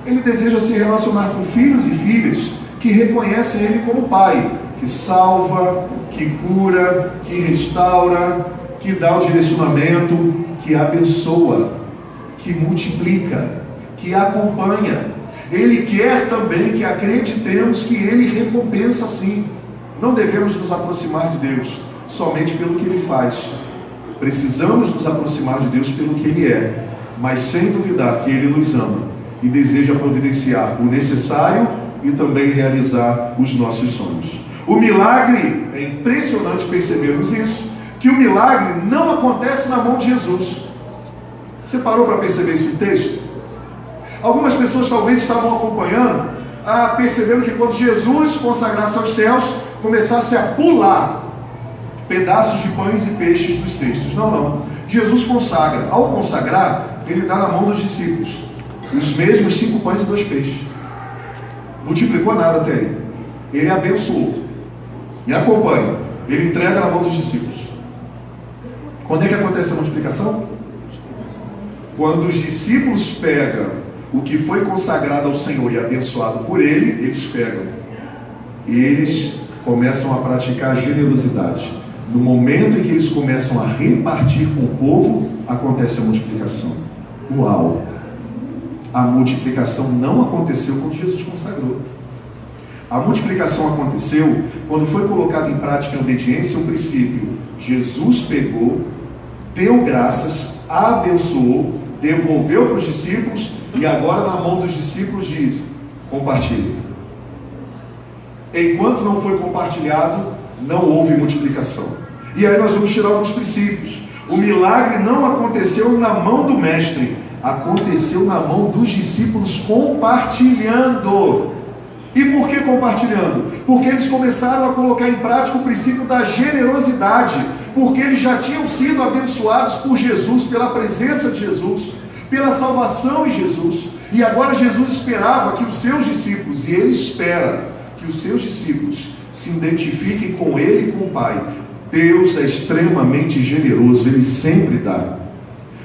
Ele deseja se relacionar com filhos e filhas que reconhecem Ele como Pai, que salva, que cura, que restaura, que dá o direcionamento, que abençoa, que multiplica, que acompanha. Ele quer também que acreditemos que Ele recompensa sim. Não devemos nos aproximar de Deus somente pelo que Ele faz. Precisamos nos aproximar de Deus pelo que Ele é, mas sem duvidar que Ele nos ama e deseja providenciar o necessário e também realizar os nossos sonhos. O milagre, é impressionante percebermos isso, que o milagre não acontece na mão de Jesus. Você parou para perceber isso no texto? Algumas pessoas talvez estavam acompanhando, percebendo que quando Jesus consagrasse aos céus, começasse a pular pedaços de pães e peixes dos cestos. Não. Jesus consagra. Ao consagrar, Ele dá na mão dos discípulos os mesmos 5 pães e 2 peixes. Multiplicou nada até aí. Ele abençoou. Me acompanha. Ele entrega na mão dos discípulos. Quando é que acontece a multiplicação? Quando os discípulos pegam o que foi consagrado ao Senhor e abençoado por Ele, eles pegam. E eles começam a praticar a generosidade. No momento em que eles começam a repartir com o povo, acontece a multiplicação. Uau! a multiplicação não aconteceu quando Jesus consagrou. A multiplicação aconteceu quando foi colocado em prática em obediência o princípio. Jesus pegou, deu graças, abençoou, devolveu para os discípulos e agora na mão dos discípulos diz: compartilhe. Enquanto não foi compartilhado, não houve multiplicação. E aí nós vamos tirar alguns princípios. O milagre não aconteceu na mão do mestre, aconteceu na mão dos discípulos compartilhando. E por que compartilhando? Porque eles começaram a colocar em prática o princípio da generosidade, porque eles já tinham sido abençoados por Jesus, pela presença de Jesus, pela salvação em Jesus, e agora Jesus esperava que os seus discípulos, e ele espera que os seus discípulos se identifiquem com ele e com o Pai. Deus é extremamente generoso, ele sempre dá.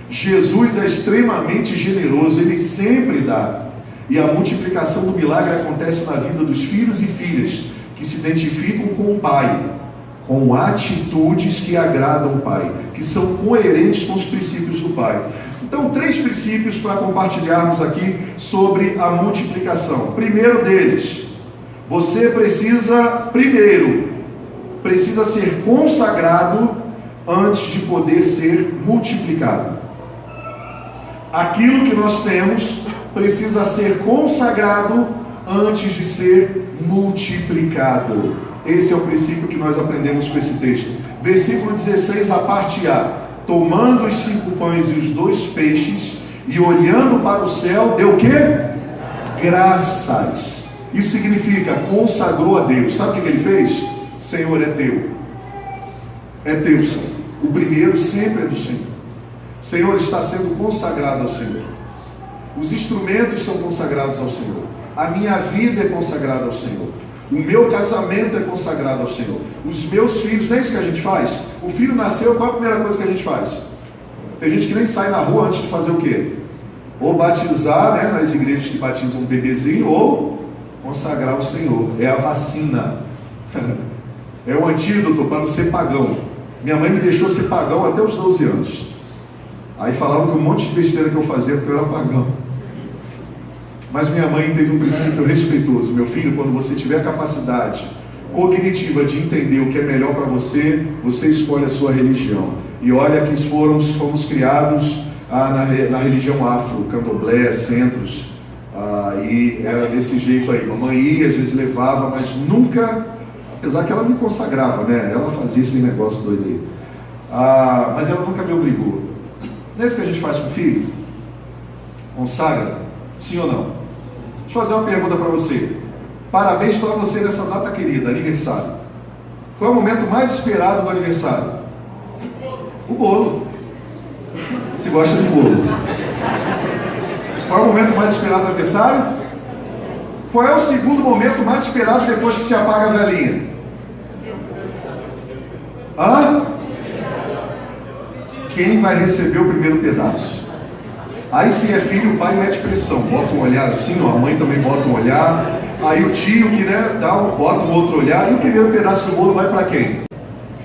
Jesus é extremamente generoso, ele sempre dá. E a multiplicação do milagre acontece na vida dos filhos e filhas que se identificam com o Pai, com atitudes que agradam o Pai, que são coerentes com os princípios do Pai. Então, 3 princípios para compartilharmos aqui sobre a multiplicação. Primeiro deles, você precisa ser consagrado antes de poder ser multiplicado. Aquilo que nós temos precisa ser consagrado antes de ser multiplicado. Esse é o princípio que nós aprendemos com esse texto. Versículo 16, a parte A. Tomando os 5 pães e os 2 peixes, e olhando para o céu, deu o quê? Graças. Isso significa, consagrou a Deus. Sabe o que ele fez? Senhor, é teu. É teu, Senhor. O primeiro sempre é do Senhor. O Senhor está sendo consagrado ao Senhor. Os instrumentos são consagrados ao Senhor. A minha vida é consagrada ao Senhor. O meu casamento é consagrado ao Senhor. Os meus filhos, não é isso que a gente faz? O filho nasceu, qual é a primeira coisa que a gente faz? Tem gente que nem sai na rua antes de fazer o quê? Ou batizar, né, nas igrejas que batizam um bebezinho, ou consagrar o Senhor. É a vacina. É o antídoto para não ser pagão. Minha mãe me deixou ser pagão até os 12 anos. Aí falavam que um monte de besteira que eu fazia porque eu era pagão. Mas minha mãe teve um princípio respeitoso. Meu filho, quando você tiver a capacidade cognitiva de entender o que é melhor para você, você escolhe a sua religião. E olha que fomos criados na religião afro, candomblé, centros, e era desse jeito aí. Mamãe ia, às vezes levava, mas nunca, apesar que ela me consagrava, né? Ela fazia esse negócio doido aí. Mas ela nunca me obrigou. Não é isso que a gente faz com o filho? Consagra? Sim ou não? Deixa eu fazer uma pergunta para você. Parabéns para você nessa data querida, aniversário. Qual é o momento mais esperado do aniversário? O bolo. Você gosta de bolo? Qual é o momento mais esperado do aniversário? Qual é o segundo momento mais esperado depois que se apaga a velinha? Quem vai receber o primeiro pedaço? Aí se é filho, o pai mete pressão, bota um olhar assim, ó, a mãe também bota um olhar, aí o tio que, né, bota um outro olhar, e o primeiro pedaço do bolo vai para quem?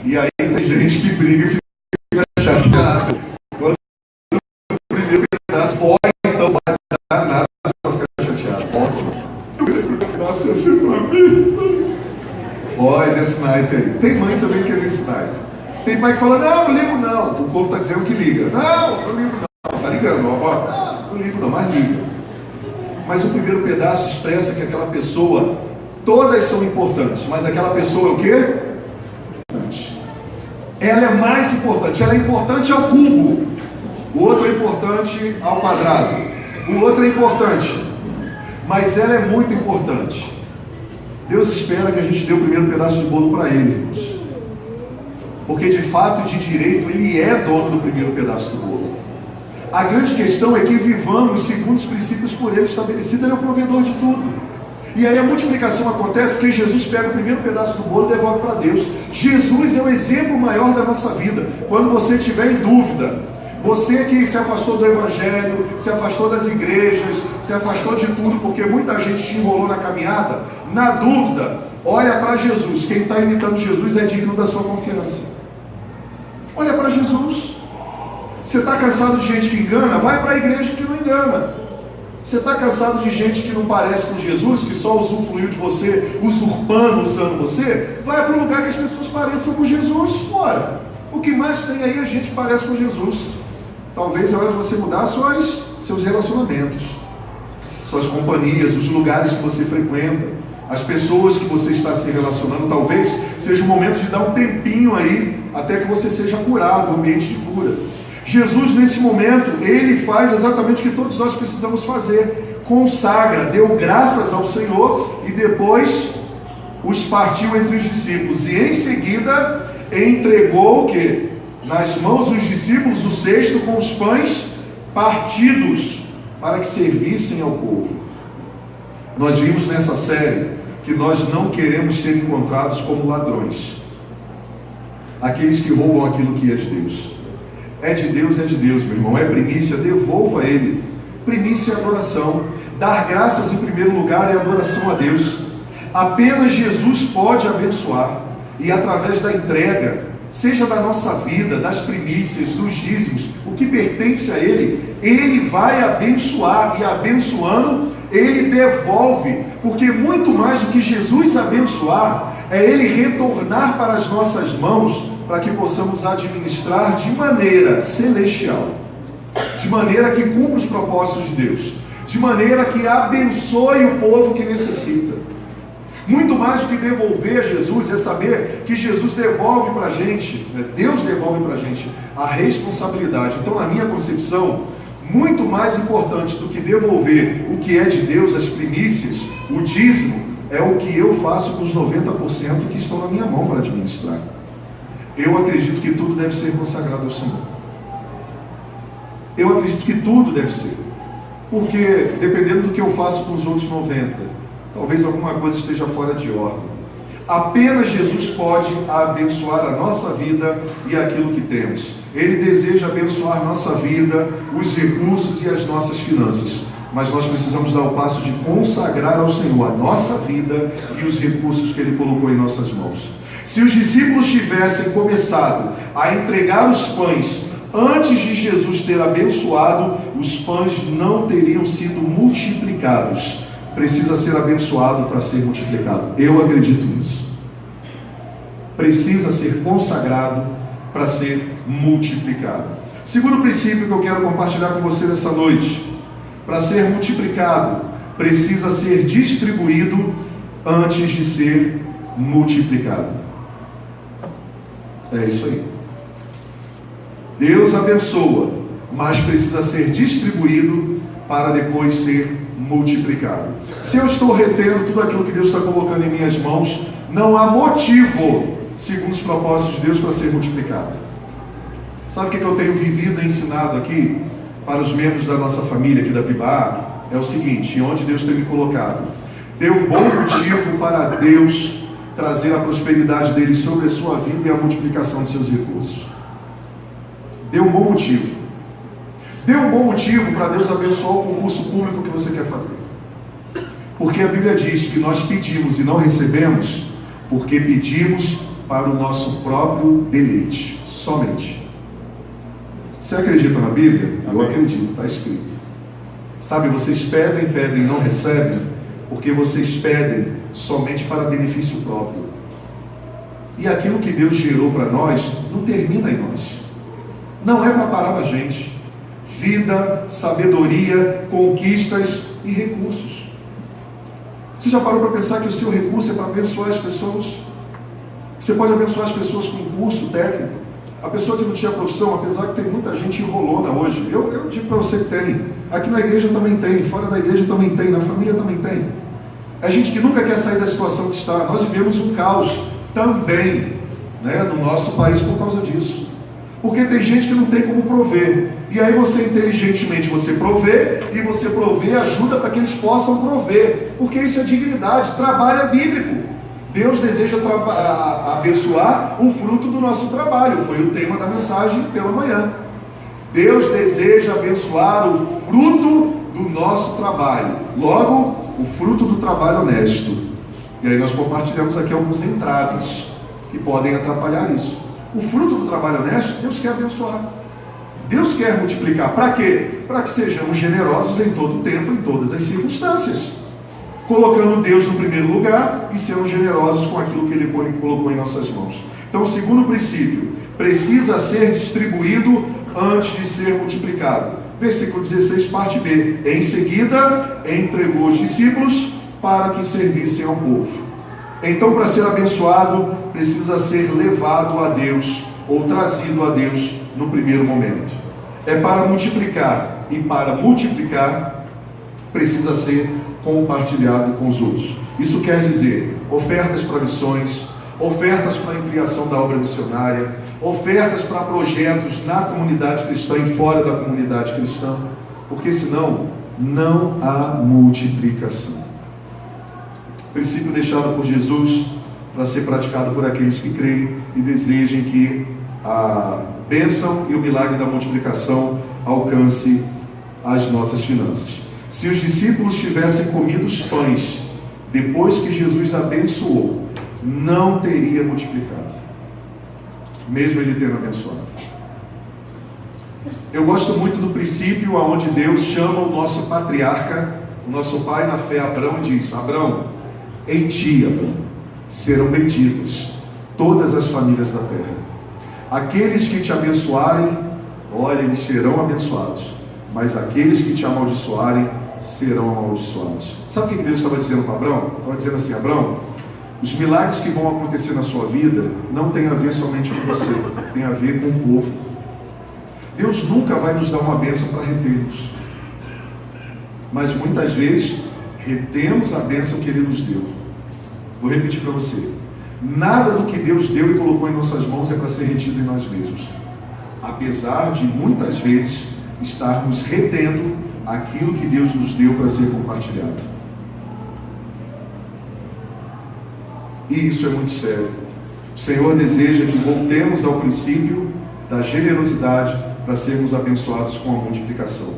E aí tem gente que briga e fica chateado. Quando o primeiro pedaço pode, então vai dar nada para ficar chateado. Pode. O primeiro pedaço ia ser para mim. Vai desse naipe aí. Tem mãe também que é desse naipe. Tem pai que fala, não ligo não. O corpo está dizendo que liga. Não ligo não. Está ligando, ó. Não ligo não, mas liga. Mas o primeiro pedaço expressa que aquela pessoa, todas são importantes, mas aquela pessoa é o quê? Ela é mais importante. Ela é importante ao cubo. O outro é importante ao quadrado. O outro é importante. Mas ela é muito importante. Deus espera que a gente dê o primeiro pedaço de bolo para Ele, irmãos. Porque de fato e de direito Ele é dono do primeiro pedaço do bolo. A grande questão é que vivamos segundo os princípios por Ele estabelecidos. Ele é o provedor de tudo. E aí a multiplicação acontece porque Jesus pega o primeiro pedaço do bolo e devolve para Deus. Jesus é o exemplo maior da nossa vida. Quando você estiver em dúvida, você que se afastou do Evangelho, se afastou das igrejas, se afastou de tudo, porque muita gente te enrolou na caminhada, na dúvida, olha para Jesus. Quem está imitando Jesus é digno da sua confiança. Olha para Jesus. Você está cansado de gente que engana? Vai para a igreja que não engana. Você está cansado de gente que não parece com Jesus, que só usufruiu de você, usurpando, usando você? Vai para um lugar que as pessoas pareçam com Jesus. Ora, o que mais tem aí é gente que parece com Jesus. Talvez é hora de você mudar seus relacionamentos, suas companhias, os lugares que você frequenta, as pessoas que você está se relacionando. Talvez seja o momento de dar um tempinho aí, até que você seja curado, um ambiente de cura. Jesus, nesse momento, ele faz exatamente o que todos nós precisamos fazer: consagra, deu graças ao Senhor e depois os partiu entre os discípulos, e em seguida entregou o quê? Nas mãos dos discípulos o cesto com os pães partidos para que servissem ao povo. Nós vimos nessa série que nós não queremos ser encontrados como ladrões, aqueles que roubam aquilo que é de Deus. É de Deus, meu irmão. É primícia, devolva a Ele. Primícia é adoração. Dar graças em primeiro lugar é adoração a Deus. Apenas Jesus pode abençoar, e através da entrega, seja da nossa vida, das primícias, dos dízimos, o que pertence a Ele, Ele vai abençoar, e abençoando, Ele devolve, porque muito mais do que Jesus abençoar, é Ele retornar para as nossas mãos, para que possamos administrar de maneira celestial, de maneira que cumpra os propósitos de Deus, de maneira que abençoe o povo que necessita. Muito mais do que devolver a Jesus é saber que Jesus devolve para a gente, Deus devolve para a gente a responsabilidade. Então, na minha concepção, muito mais importante do que devolver o que é de Deus, as primícias, o dízimo, é o que eu faço com os 90% que estão na minha mão para administrar. Eu acredito que tudo deve ser consagrado ao Senhor. Eu acredito que tudo deve ser. Porque, dependendo do que eu faço com os outros 90%, talvez alguma coisa esteja fora de ordem. Apenas Jesus pode abençoar a nossa vida e aquilo que temos. Ele deseja abençoar a nossa vida, os recursos e as nossas finanças. Mas nós precisamos dar o passo de consagrar ao Senhor a nossa vida e os recursos que Ele colocou em nossas mãos. Se os discípulos tivessem começado a entregar os pães antes de Jesus ter abençoado, os pães não teriam sido multiplicados. Precisa ser abençoado para ser multiplicado. Eu acredito nisso. Precisa ser consagrado para ser multiplicado. Segundo princípio que eu quero compartilhar com você nessa noite: para ser multiplicado, precisa ser distribuído antes de ser multiplicado. É isso aí. Deus abençoa, mas precisa ser distribuído para depois ser multiplicado. Se eu estou retendo tudo aquilo que Deus está colocando em minhas mãos, não há motivo, segundo os propósitos de Deus, para ser multiplicado. Sabe o que eu tenho vivido e ensinado aqui para os membros da nossa família aqui da Pibá? É o seguinte: onde Deus tem me colocado, dê um bom motivo para Deus trazer a prosperidade dele sobre a sua vida e a multiplicação de seus recursos. Dê um bom motivo. Dê um bom motivo para Deus abençoar o concurso público que você quer fazer. Porque a Bíblia diz que nós pedimos e não recebemos, porque pedimos para o nosso próprio deleite, somente. Você acredita na Bíblia? Eu acredito, está escrito. Sabe, vocês pedem e não recebem, porque vocês pedem somente para benefício próprio. E aquilo que Deus gerou para nós, não termina em nós. Não é para parar na gente. Vida, sabedoria, conquistas e recursos. Você já parou para pensar que o seu recurso é para abençoar as pessoas? Você pode abençoar as pessoas com curso técnico. A pessoa que não tinha profissão, apesar que tem muita gente enrolona hoje, eu digo para você que tem. Aqui na igreja também tem, fora da igreja também tem, na família também tem. É gente que nunca quer sair da situação que está. Nós vivemos um caos também, no nosso país por causa disso. Porque tem gente que não tem como prover. E aí você inteligentemente você provê, e você provê ajuda para que eles possam prover. Porque isso é dignidade, trabalho é bíblico. Deus deseja abençoar o fruto do nosso trabalho. Foi o tema da mensagem pela manhã. Deus deseja abençoar o fruto do nosso trabalho. Logo, o fruto do trabalho honesto. E aí nós compartilhamos aqui alguns entraves que podem atrapalhar isso. O fruto do trabalho honesto, Deus quer abençoar. Deus quer multiplicar. Para quê? Para que sejamos generosos em todo o tempo, em todas as circunstâncias, colocando Deus no primeiro lugar e sendo generosos com aquilo que Ele colocou em nossas mãos. Então, o segundo princípio, precisa ser distribuído antes de ser multiplicado. Versículo 16, parte B. Em seguida, entregou os discípulos para que servissem ao povo. Então, para ser abençoado, precisa ser levado a Deus ou trazido a Deus no primeiro momento. É para multiplicar, e para multiplicar precisa ser compartilhado com os outros. Isso quer dizer ofertas para missões, ofertas para a ampliação da obra missionária, ofertas para projetos na comunidade cristã e fora da comunidade cristã, porque senão não há multiplicação. Princípio deixado por Jesus para ser praticado por aqueles que creem e desejem que a bênção e o milagre da multiplicação alcance as nossas finanças. Se os discípulos tivessem comido os pães depois que Jesus abençoou, não teria multiplicado, mesmo ele tendo abençoado. Eu gosto muito do princípio onde Deus chama o nosso patriarca, o nosso pai na fé, Abrão, e diz: Abrão, em ti, Abrão, serão benditas todas as famílias da terra. Aqueles que te abençoarem, olha, eles serão abençoados, mas aqueles que te amaldiçoarem serão amaldiçoados. Sabe o que Deus estava dizendo para Abrão? Estava dizendo assim: Abrão, os milagres que vão acontecer na sua vida não tem a ver somente com você, tem a ver com o povo. Deus nunca vai nos dar uma bênção para retermos, mas muitas vezes retemos a bênção que Ele nos deu. Vou repetir para você: nada do que Deus deu e colocou em nossas mãos é para ser retido em nós mesmos, apesar de muitas vezes estarmos retendo aquilo que Deus nos deu para ser compartilhado. E isso é muito sério. O Senhor deseja que voltemos ao princípio da generosidade para sermos abençoados com a multiplicação.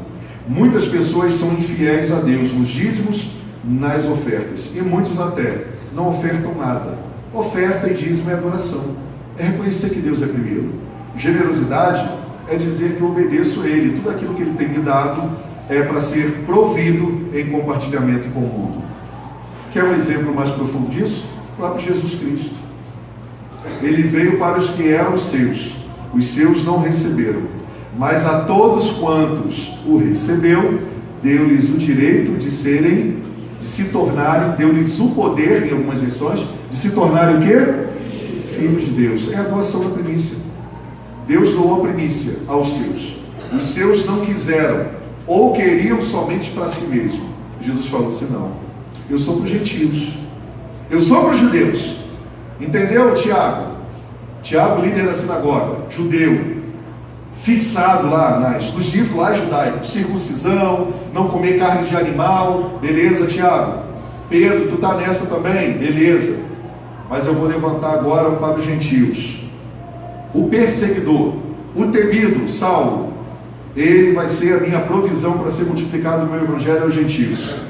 Muitas pessoas são infiéis a Deus nos dízimos, nas ofertas, e muitos até não ofertam nada. Oferta e dízimo é adoração, é reconhecer que Deus é primeiro. Generosidade é dizer que eu obedeço a Ele, tudo aquilo que Ele tem me dado é para ser provido em compartilhamento com o mundo. Quer um exemplo mais profundo disso? O próprio Jesus Cristo. Ele veio para os que eram os seus não receberam, mas a todos quantos o recebeu, deu-lhes o direito de se tornarem, deu-lhes o poder, em algumas versões, de se tornarem o quê? Filhos de Deus. É a doação da primícia. Deus doou a primícia aos seus. Os seus não quiseram, ou queriam somente para si mesmo. Jesus falou assim: não, eu sou para os gentios, eu sou para os judeus. Entendeu, Tiago? Tiago, líder da sinagoga, judeu, fixado lá nos rituais judaicos, circuncisão, não comer carne de animal, beleza, Tiago? Pedro, tu está nessa também? Beleza. Mas eu vou levantar agora para os gentios. O perseguidor, o temido, Saulo, ele vai ser a minha provisão para ser multiplicado no meu evangelho aos gentios.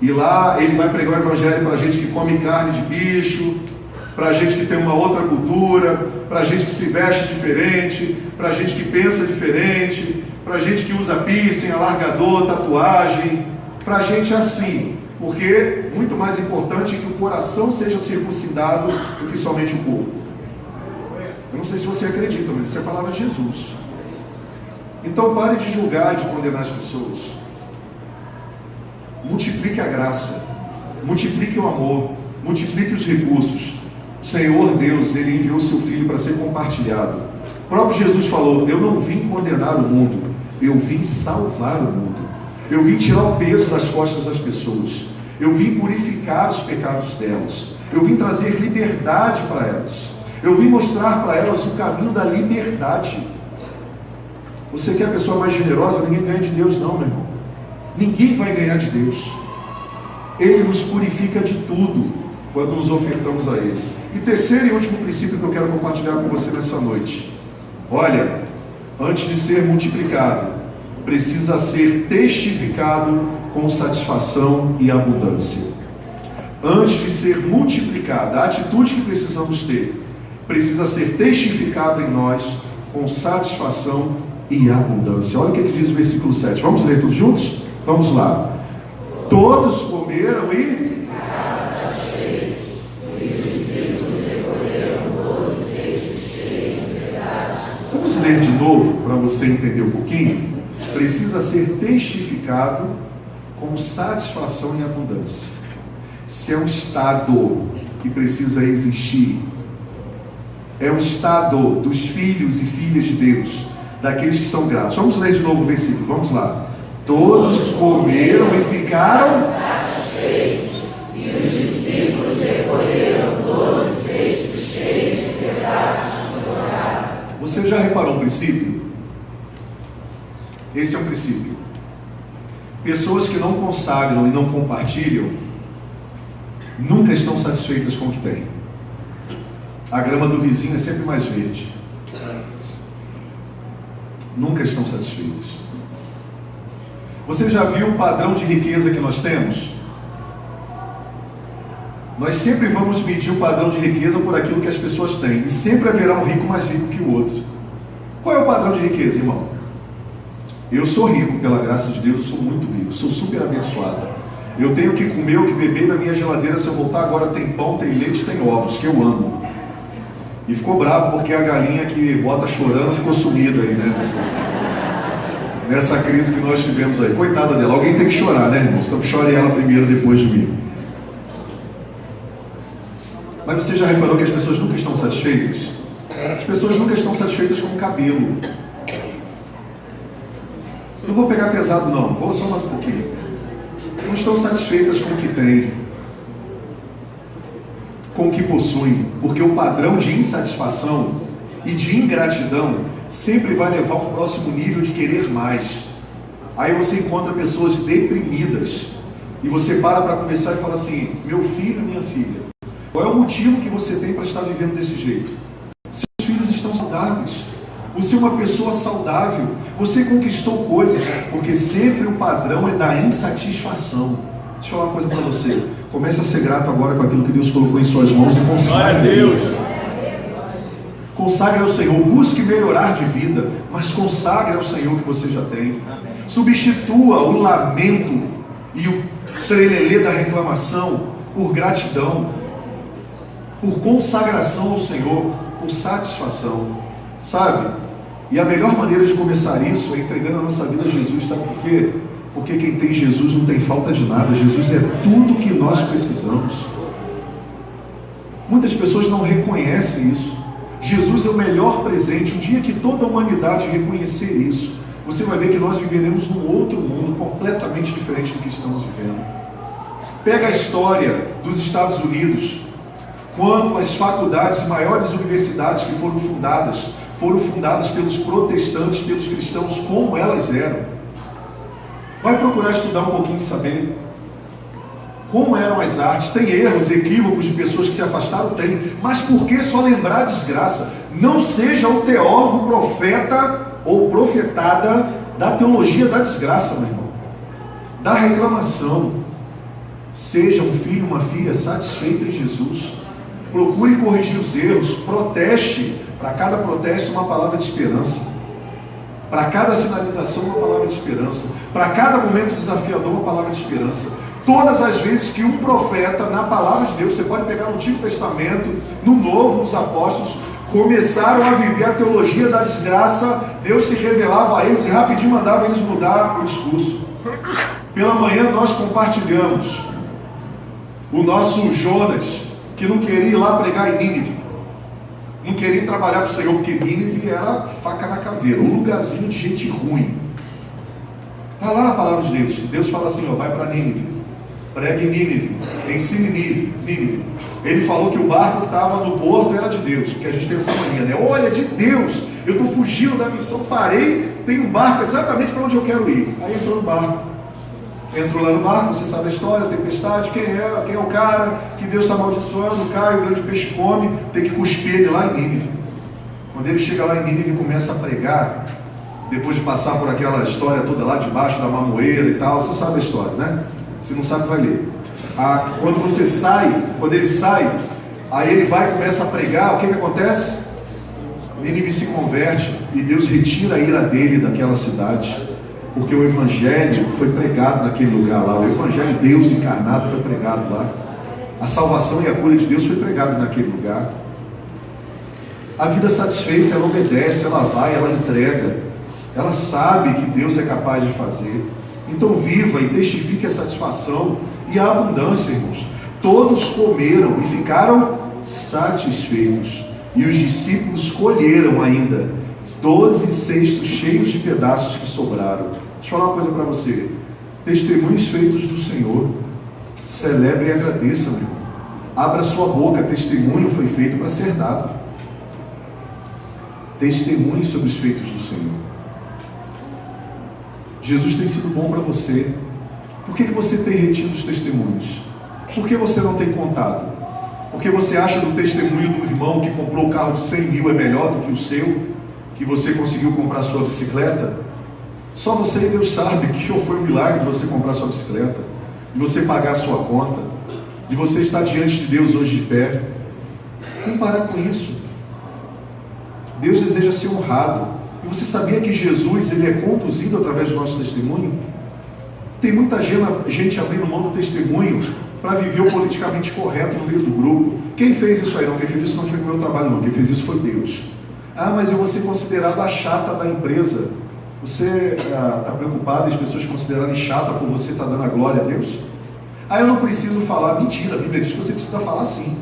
E lá ele vai pregar o evangelho para gente que come carne de bicho, para gente que tem uma outra cultura, para gente que se veste diferente, para gente que pensa diferente, para gente que usa piercing, alargador, tatuagem, para gente assim, porque muito mais importante é que o coração seja circuncidado do que somente o corpo. Eu não sei se você acredita, mas isso é a palavra de Jesus. Então pare de julgar e de condenar as pessoas. Multiplique a graça, multiplique o amor, multiplique os recursos. O Senhor Deus, Ele enviou seu Filho para ser compartilhado. O próprio Jesus falou: eu não vim condenar o mundo, eu vim salvar o mundo. Eu vim tirar o peso das costas das pessoas. Eu vim purificar os pecados delas. Eu vim trazer liberdade para elas. Eu vim mostrar para elas o caminho da liberdade. Você quer a pessoa mais generosa? Ninguém ganha de Deus não, meu irmão. Ninguém vai ganhar de Deus. Ele nos purifica de tudo quando nos ofertamos a Ele. E terceiro e último princípio que eu quero compartilhar com você nessa noite: olha, antes de ser multiplicado, precisa ser testificado com satisfação e abundância. Antes de ser multiplicada, a atitude que precisamos ter precisa ser testificado em nós com satisfação e abundância. Olha o que diz o versículo 7. Vamos ler todos juntos? Vamos lá. Todos comeram e... Vamos ler de novo para você entender um pouquinho. Precisa ser testificado com satisfação e abundância. Se é um estado que precisa existir, é um estado dos filhos e filhas de Deus, daqueles que são gratos. Vamos ler de novo o versículo, vamos lá. Todos comeram e ficaram satisfeitos, e os discípulos recolheram 12 cestos cheios de pedaços de cevada. Você já reparou um princípio? Esse é um princípio. Pessoas que não consagram e não compartilham nunca estão satisfeitas com o que têm. A grama do vizinho é sempre mais verde. Nunca estão satisfeitos. Você já viu o padrão de riqueza que nós temos? Nós sempre vamos medir o padrão de riqueza por aquilo que as pessoas têm. E sempre haverá um rico mais rico que o outro. Qual é o padrão de riqueza, irmão? Eu sou rico, pela graça de Deus, eu sou muito rico, sou super abençoado. Eu tenho o que comer, o que beber na minha geladeira. Se eu voltar agora tem pão, tem leite, tem ovos, que eu amo. E ficou bravo porque a galinha que bota chorando ficou sumida aí, né? Nessa crise que nós tivemos aí. Coitada dela, alguém tem que chorar, né, irmão? Então chore ela primeiro, depois de mim. Mas você já reparou que as pessoas nunca estão satisfeitas? As pessoas nunca estão satisfeitas com o cabelo. Não vou pegar pesado não, vou só mais um pouquinho. Não estão satisfeitas com o que têm, com o que possuem, porque o padrão de insatisfação e de ingratidão sempre vai levar a um próximo nível de querer mais. Aí você encontra pessoas deprimidas e você para conversar e fala assim: meu filho, minha filha, qual é o motivo que você tem para estar vivendo desse jeito? Seus filhos estão saudáveis, você é uma pessoa saudável, você conquistou coisas, porque sempre o padrão é da insatisfação. Deixa eu falar uma coisa para você. Comece a ser grato agora com aquilo que Deus colocou em suas mãos e consagre a Deus. Consagre ao Senhor, busque melhorar de vida, mas consagre ao Senhor o que você já tem. Substitua o lamento e o trelelê da reclamação por gratidão, por consagração ao Senhor, por satisfação, sabe? E a melhor maneira de começar isso é entregando a nossa vida a Jesus, sabe por quê? Porque quem tem Jesus não tem falta de nada. Jesus é tudo que nós precisamos. Muitas pessoas não reconhecem isso. Jesus é o melhor presente. O dia que toda a humanidade reconhecer isso, você vai ver que nós viveremos num outro mundo completamente diferente do que estamos vivendo. Pega a história dos Estados Unidos, quando as faculdades e maiores universidades que foram fundadas pelos protestantes, pelos cristãos, como elas eram. Vai procurar estudar um pouquinho e saber como eram as artes. Tem erros, equívocos de pessoas que se afastaram? Tem. Mas por que só lembrar a desgraça? Não seja o teólogo, profeta ou profetada da teologia da desgraça, meu irmão, da reclamação. Seja um filho, uma filha satisfeita em Jesus. Procure corrigir os erros. Proteste. Para cada protesto uma palavra de esperança. Para cada sinalização uma palavra de esperança. Para cada momento desafiador uma palavra de esperança. Todas as vezes que um profeta, na palavra de Deus, você pode pegar no Antigo Testamento, no Novo, os apóstolos, começaram a viver a teologia da desgraça, Deus se revelava a eles e rapidinho mandava eles mudar o discurso. Pela manhã nós compartilhamos o nosso Jonas, que não queria ir lá pregar em Nínive. Não queria trabalhar para o Senhor, porque Nínive era faca na caveira, um lugarzinho de gente ruim. Está lá na palavra de Deus. Deus fala assim, ó, vai para Nínive, pregue em Nínive, ensine Nínive. Ele falou que o barco que estava no porto era de Deus, porque a gente tem essa mania, né? Olha, de Deus, eu estou fugindo da missão, parei, tem um barco exatamente para onde eu quero ir. Aí entrou no barco. Entrou lá no barco, você sabe a história, tempestade, quem é o cara que Deus está amaldiçoando, cai, o grande peixe come, tem que cuspir ele lá em Nínive. Quando ele chega lá em Nínive e começa a pregar, depois de passar por aquela história toda lá debaixo da mamoeira e tal, você sabe a história, né? Se não sabe, vai ler. Quando ele sai, aí ele vai e começa a pregar, o que acontece? Nínive se converte e Deus retira a ira dele daquela cidade, porque o Evangelho foi pregado naquele lugar lá. O Evangelho de Deus encarnado foi pregado lá. A salvação e a cura de Deus foi pregada naquele lugar. A vida satisfeita, ela obedece, ela vai, ela entrega, ela sabe que Deus é capaz de fazer. Então viva e testifique a satisfação e a abundância, irmãos. Todos comeram e ficaram satisfeitos, e os discípulos colheram ainda 12 cestos cheios de pedaços que sobraram. Deixa eu falar uma coisa para você: testemunhos feitos do Senhor, celebre e agradeça, meu irmão. Abra sua boca, testemunho foi feito para ser dado. Testemunhe sobre os feitos do Senhor. Jesus tem sido bom para você. Por que você tem retido os testemunhos? Por que você não tem contado? Porque você acha do testemunho do irmão que comprou um carro de 100 mil é melhor do que o seu, que você conseguiu comprar sua bicicleta? Só você e Deus sabe que foi um milagre de você comprar sua bicicleta, de você pagar a sua conta, de você estar diante de Deus hoje de pé. Vamos parar com isso. Deus deseja ser honrado. E você sabia que Jesus, ele é conduzido através do nosso testemunho? Tem muita gente abrindo mão do testemunho para viver o politicamente correto no meio do grupo. Quem fez isso aí? Não, quem fez isso não foi o meu trabalho, não. Quem fez isso foi Deus. Ah, mas eu vou ser considerado a chata da empresa. Você está preocupado em as pessoas considerarem chata por você estar dando a glória a Deus? Ah, eu não preciso falar. Mentira, a Bíblia diz que você precisa falar sim.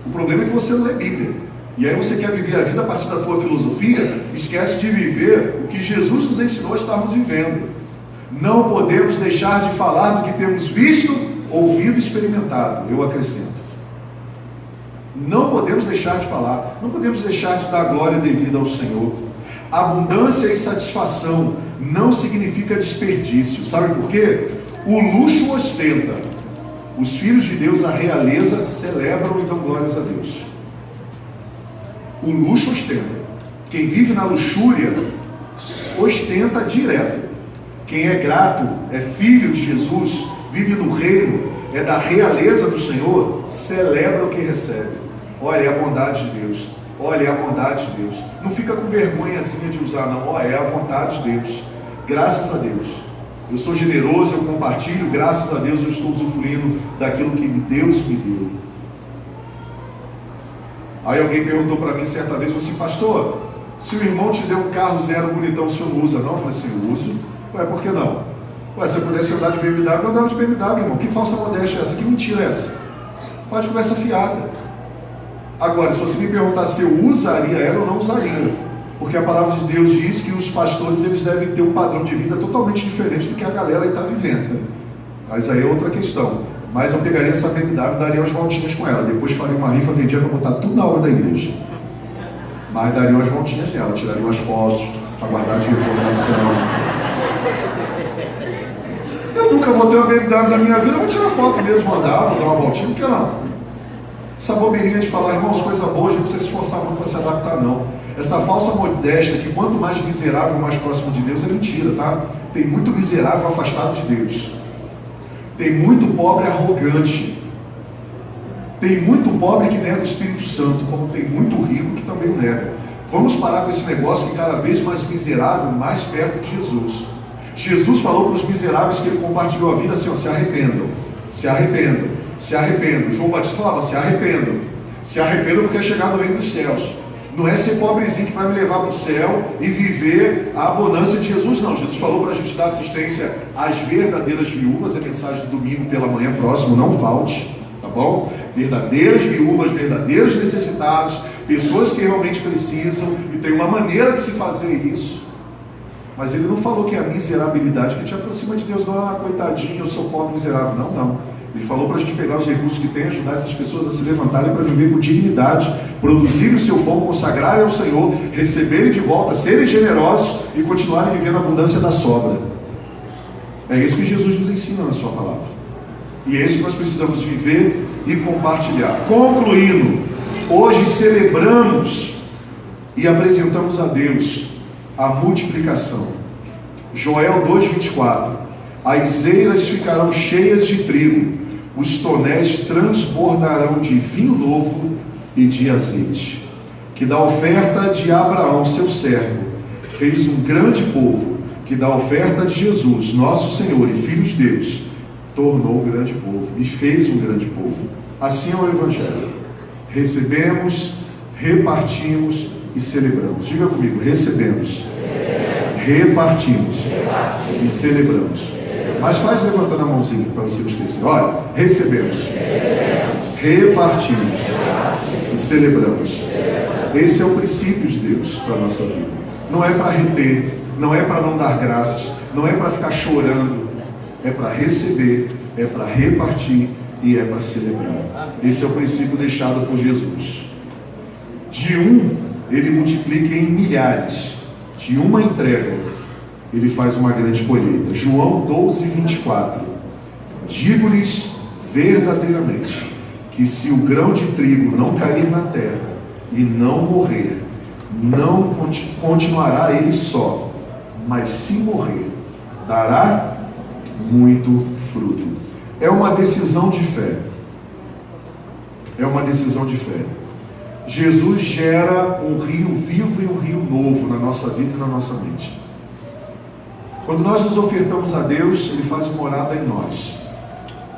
O problema é que você não lê Bíblia. E aí você quer viver a vida a partir da tua filosofia, esquece de viver o que Jesus nos ensinou a estarmos vivendo. Não podemos deixar de falar do que temos visto, ouvido e experimentado. Eu acrescento. Não podemos deixar de falar, não podemos deixar de dar glória devida ao Senhor. Abundância e satisfação não significa desperdício. Sabe por quê? O luxo ostenta. Os filhos de Deus, a realeza, celebram e dão glórias a Deus. O luxo ostenta. Quem vive na luxúria ostenta direto. Quem é grato, é filho de Jesus, vive no reino, é da realeza do Senhor, celebra o que recebe. Olha, é a bondade de Deus. Olha, é a bondade de Deus. Não fica com vergonhazinha de usar, não. Olha, é a vontade de Deus. Graças a Deus. Eu sou generoso, eu compartilho. Graças a Deus eu estou usufruindo daquilo que Deus me deu. Aí alguém perguntou para mim certa vez, assim, pastor, se o irmão te deu um carro zero bonitão, o senhor não usa não? Eu falei assim, eu uso. Ué, por que não? Ué, se eu pudesse andar de BMW, eu andava de BMW, irmão. Que falsa modéstia é essa? Que mentira é essa? Pode conversa fiada. Agora, se você me perguntar se eu usaria ela, eu não usaria. Porque a palavra de Deus diz que os pastores, eles devem ter um padrão de vida totalmente diferente do que a galera está vivendo, né? Mas aí é outra questão. Mas eu pegaria essa BMW e daria umas voltinhas com ela. Depois faria uma rifa, vendia para botar tudo na obra da igreja. Mas daria umas voltinhas nela, tiraria umas fotos para guardar de recordação. Eu nunca vou ter uma BMW na minha vida, eu vou tirar foto mesmo, andar, vou dar uma voltinha, por que não? Essa bobeirinha de falar, irmãos, coisa boa, a gente não precisa se esforçar muito para se adaptar, não. Essa falsa modéstia, que quanto mais miserável, mais próximo de Deus, é mentira, tá? Tem muito miserável afastado de Deus. Tem muito pobre arrogante. Tem muito pobre que nega o Espírito Santo, como tem muito rico que também o nega. Vamos parar com esse negócio que cada vez mais miserável, mais perto de Jesus. Jesus falou para os miseráveis que ele compartilhou a vida assim, ó, se arrependam, se arrependam, se arrependam. João Batista falava, se arrependam porque é chegado o reino dos céus. Não é ser pobrezinho que vai me levar para o céu e viver a abundância de Jesus, não. Jesus falou para a gente dar assistência às verdadeiras viúvas, é mensagem do domingo pela manhã próximo, não falte, tá bom? Verdadeiras viúvas, verdadeiros necessitados, pessoas que realmente precisam, e tem uma maneira de se fazer isso. Mas ele não falou que é a miserabilidade que te aproxima de Deus, não, coitadinho, eu sou pobre miserável, não, não. Ele falou para a gente pegar os recursos que tem, ajudar essas pessoas a se levantarem para viver com dignidade, produzirem o seu pão, consagrarem ao Senhor, receberem de volta, serem generosos e continuarem vivendo a abundância da sobra. É isso que Jesus nos ensina na sua palavra. E é isso que nós precisamos viver e compartilhar. Concluindo, hoje celebramos e apresentamos a Deus a multiplicação. Joel 2,24. As eiras ficarão cheias de trigo, os tonéis transbordarão de vinho novo e de azeite. que da oferta de Abraão, seu servo, fez um grande povo, que da oferta de Jesus, nosso Senhor e Filho de Deus, tornou um grande povo e fez um grande povo. Assim é o Evangelho. Recebemos, repartimos e celebramos. Diga comigo: recebemos, repartimos e celebramos. Mas faz levantando a mãozinha para você não esquecer. Olha, recebemos, repartimos e celebramos. Esse é o princípio de Deus para a nossa vida. Não é para reter, não é para não dar graças, não é para ficar chorando, é para receber, é para repartir e é para celebrar. Esse é o princípio deixado por Jesus. De um, ele multiplica em milhares. De uma entrega, ele faz uma grande colheita. João 12:24. Digo-lhes verdadeiramente que se o grão de trigo não cair na terra e não morrer, não continuará ele só, mas se morrer, dará muito fruto. É uma decisão de fé. É uma decisão de fé. Jesus gera um rio vivo e um rio novo na nossa vida e na nossa mente. Quando nós nos ofertamos a Deus, Ele faz morada em nós.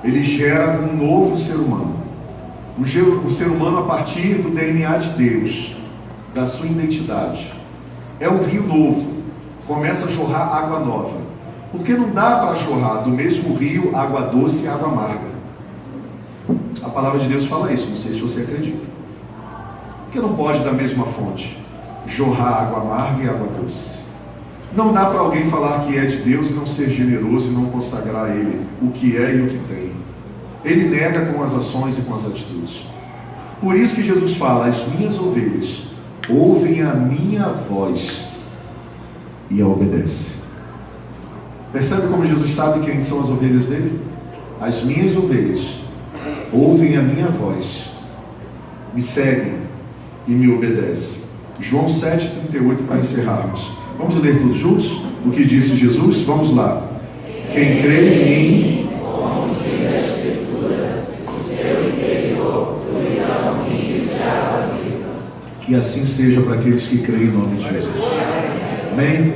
Ele gera um novo ser humano. O ser humano a partir do DNA de Deus, da sua identidade. É um rio novo. Começa a jorrar água nova. Porque não dá para jorrar do mesmo rio água doce e água amarga. A palavra de Deus fala isso, não sei se você acredita. Porque não pode da mesma fonte jorrar água amarga e água doce. Não dá para alguém falar que é de Deus e não ser generoso e não consagrar a Ele o que é e o que tem. Ele nega com as ações e com as atitudes. Por isso que Jesus fala: as minhas ovelhas ouvem a minha voz e a obedecem. Percebe como Jesus sabe quem são as ovelhas dele? As minhas ovelhas ouvem a minha voz, me seguem e me obedecem. João 7,38 para encerrarmos. Vamos ler todos juntos o que disse Jesus? Vamos lá. Quem crê em mim, como diz a Escritura, o seu interior fluirão rios de água viva. Que assim seja para aqueles que creem em nome de Jesus. Amém?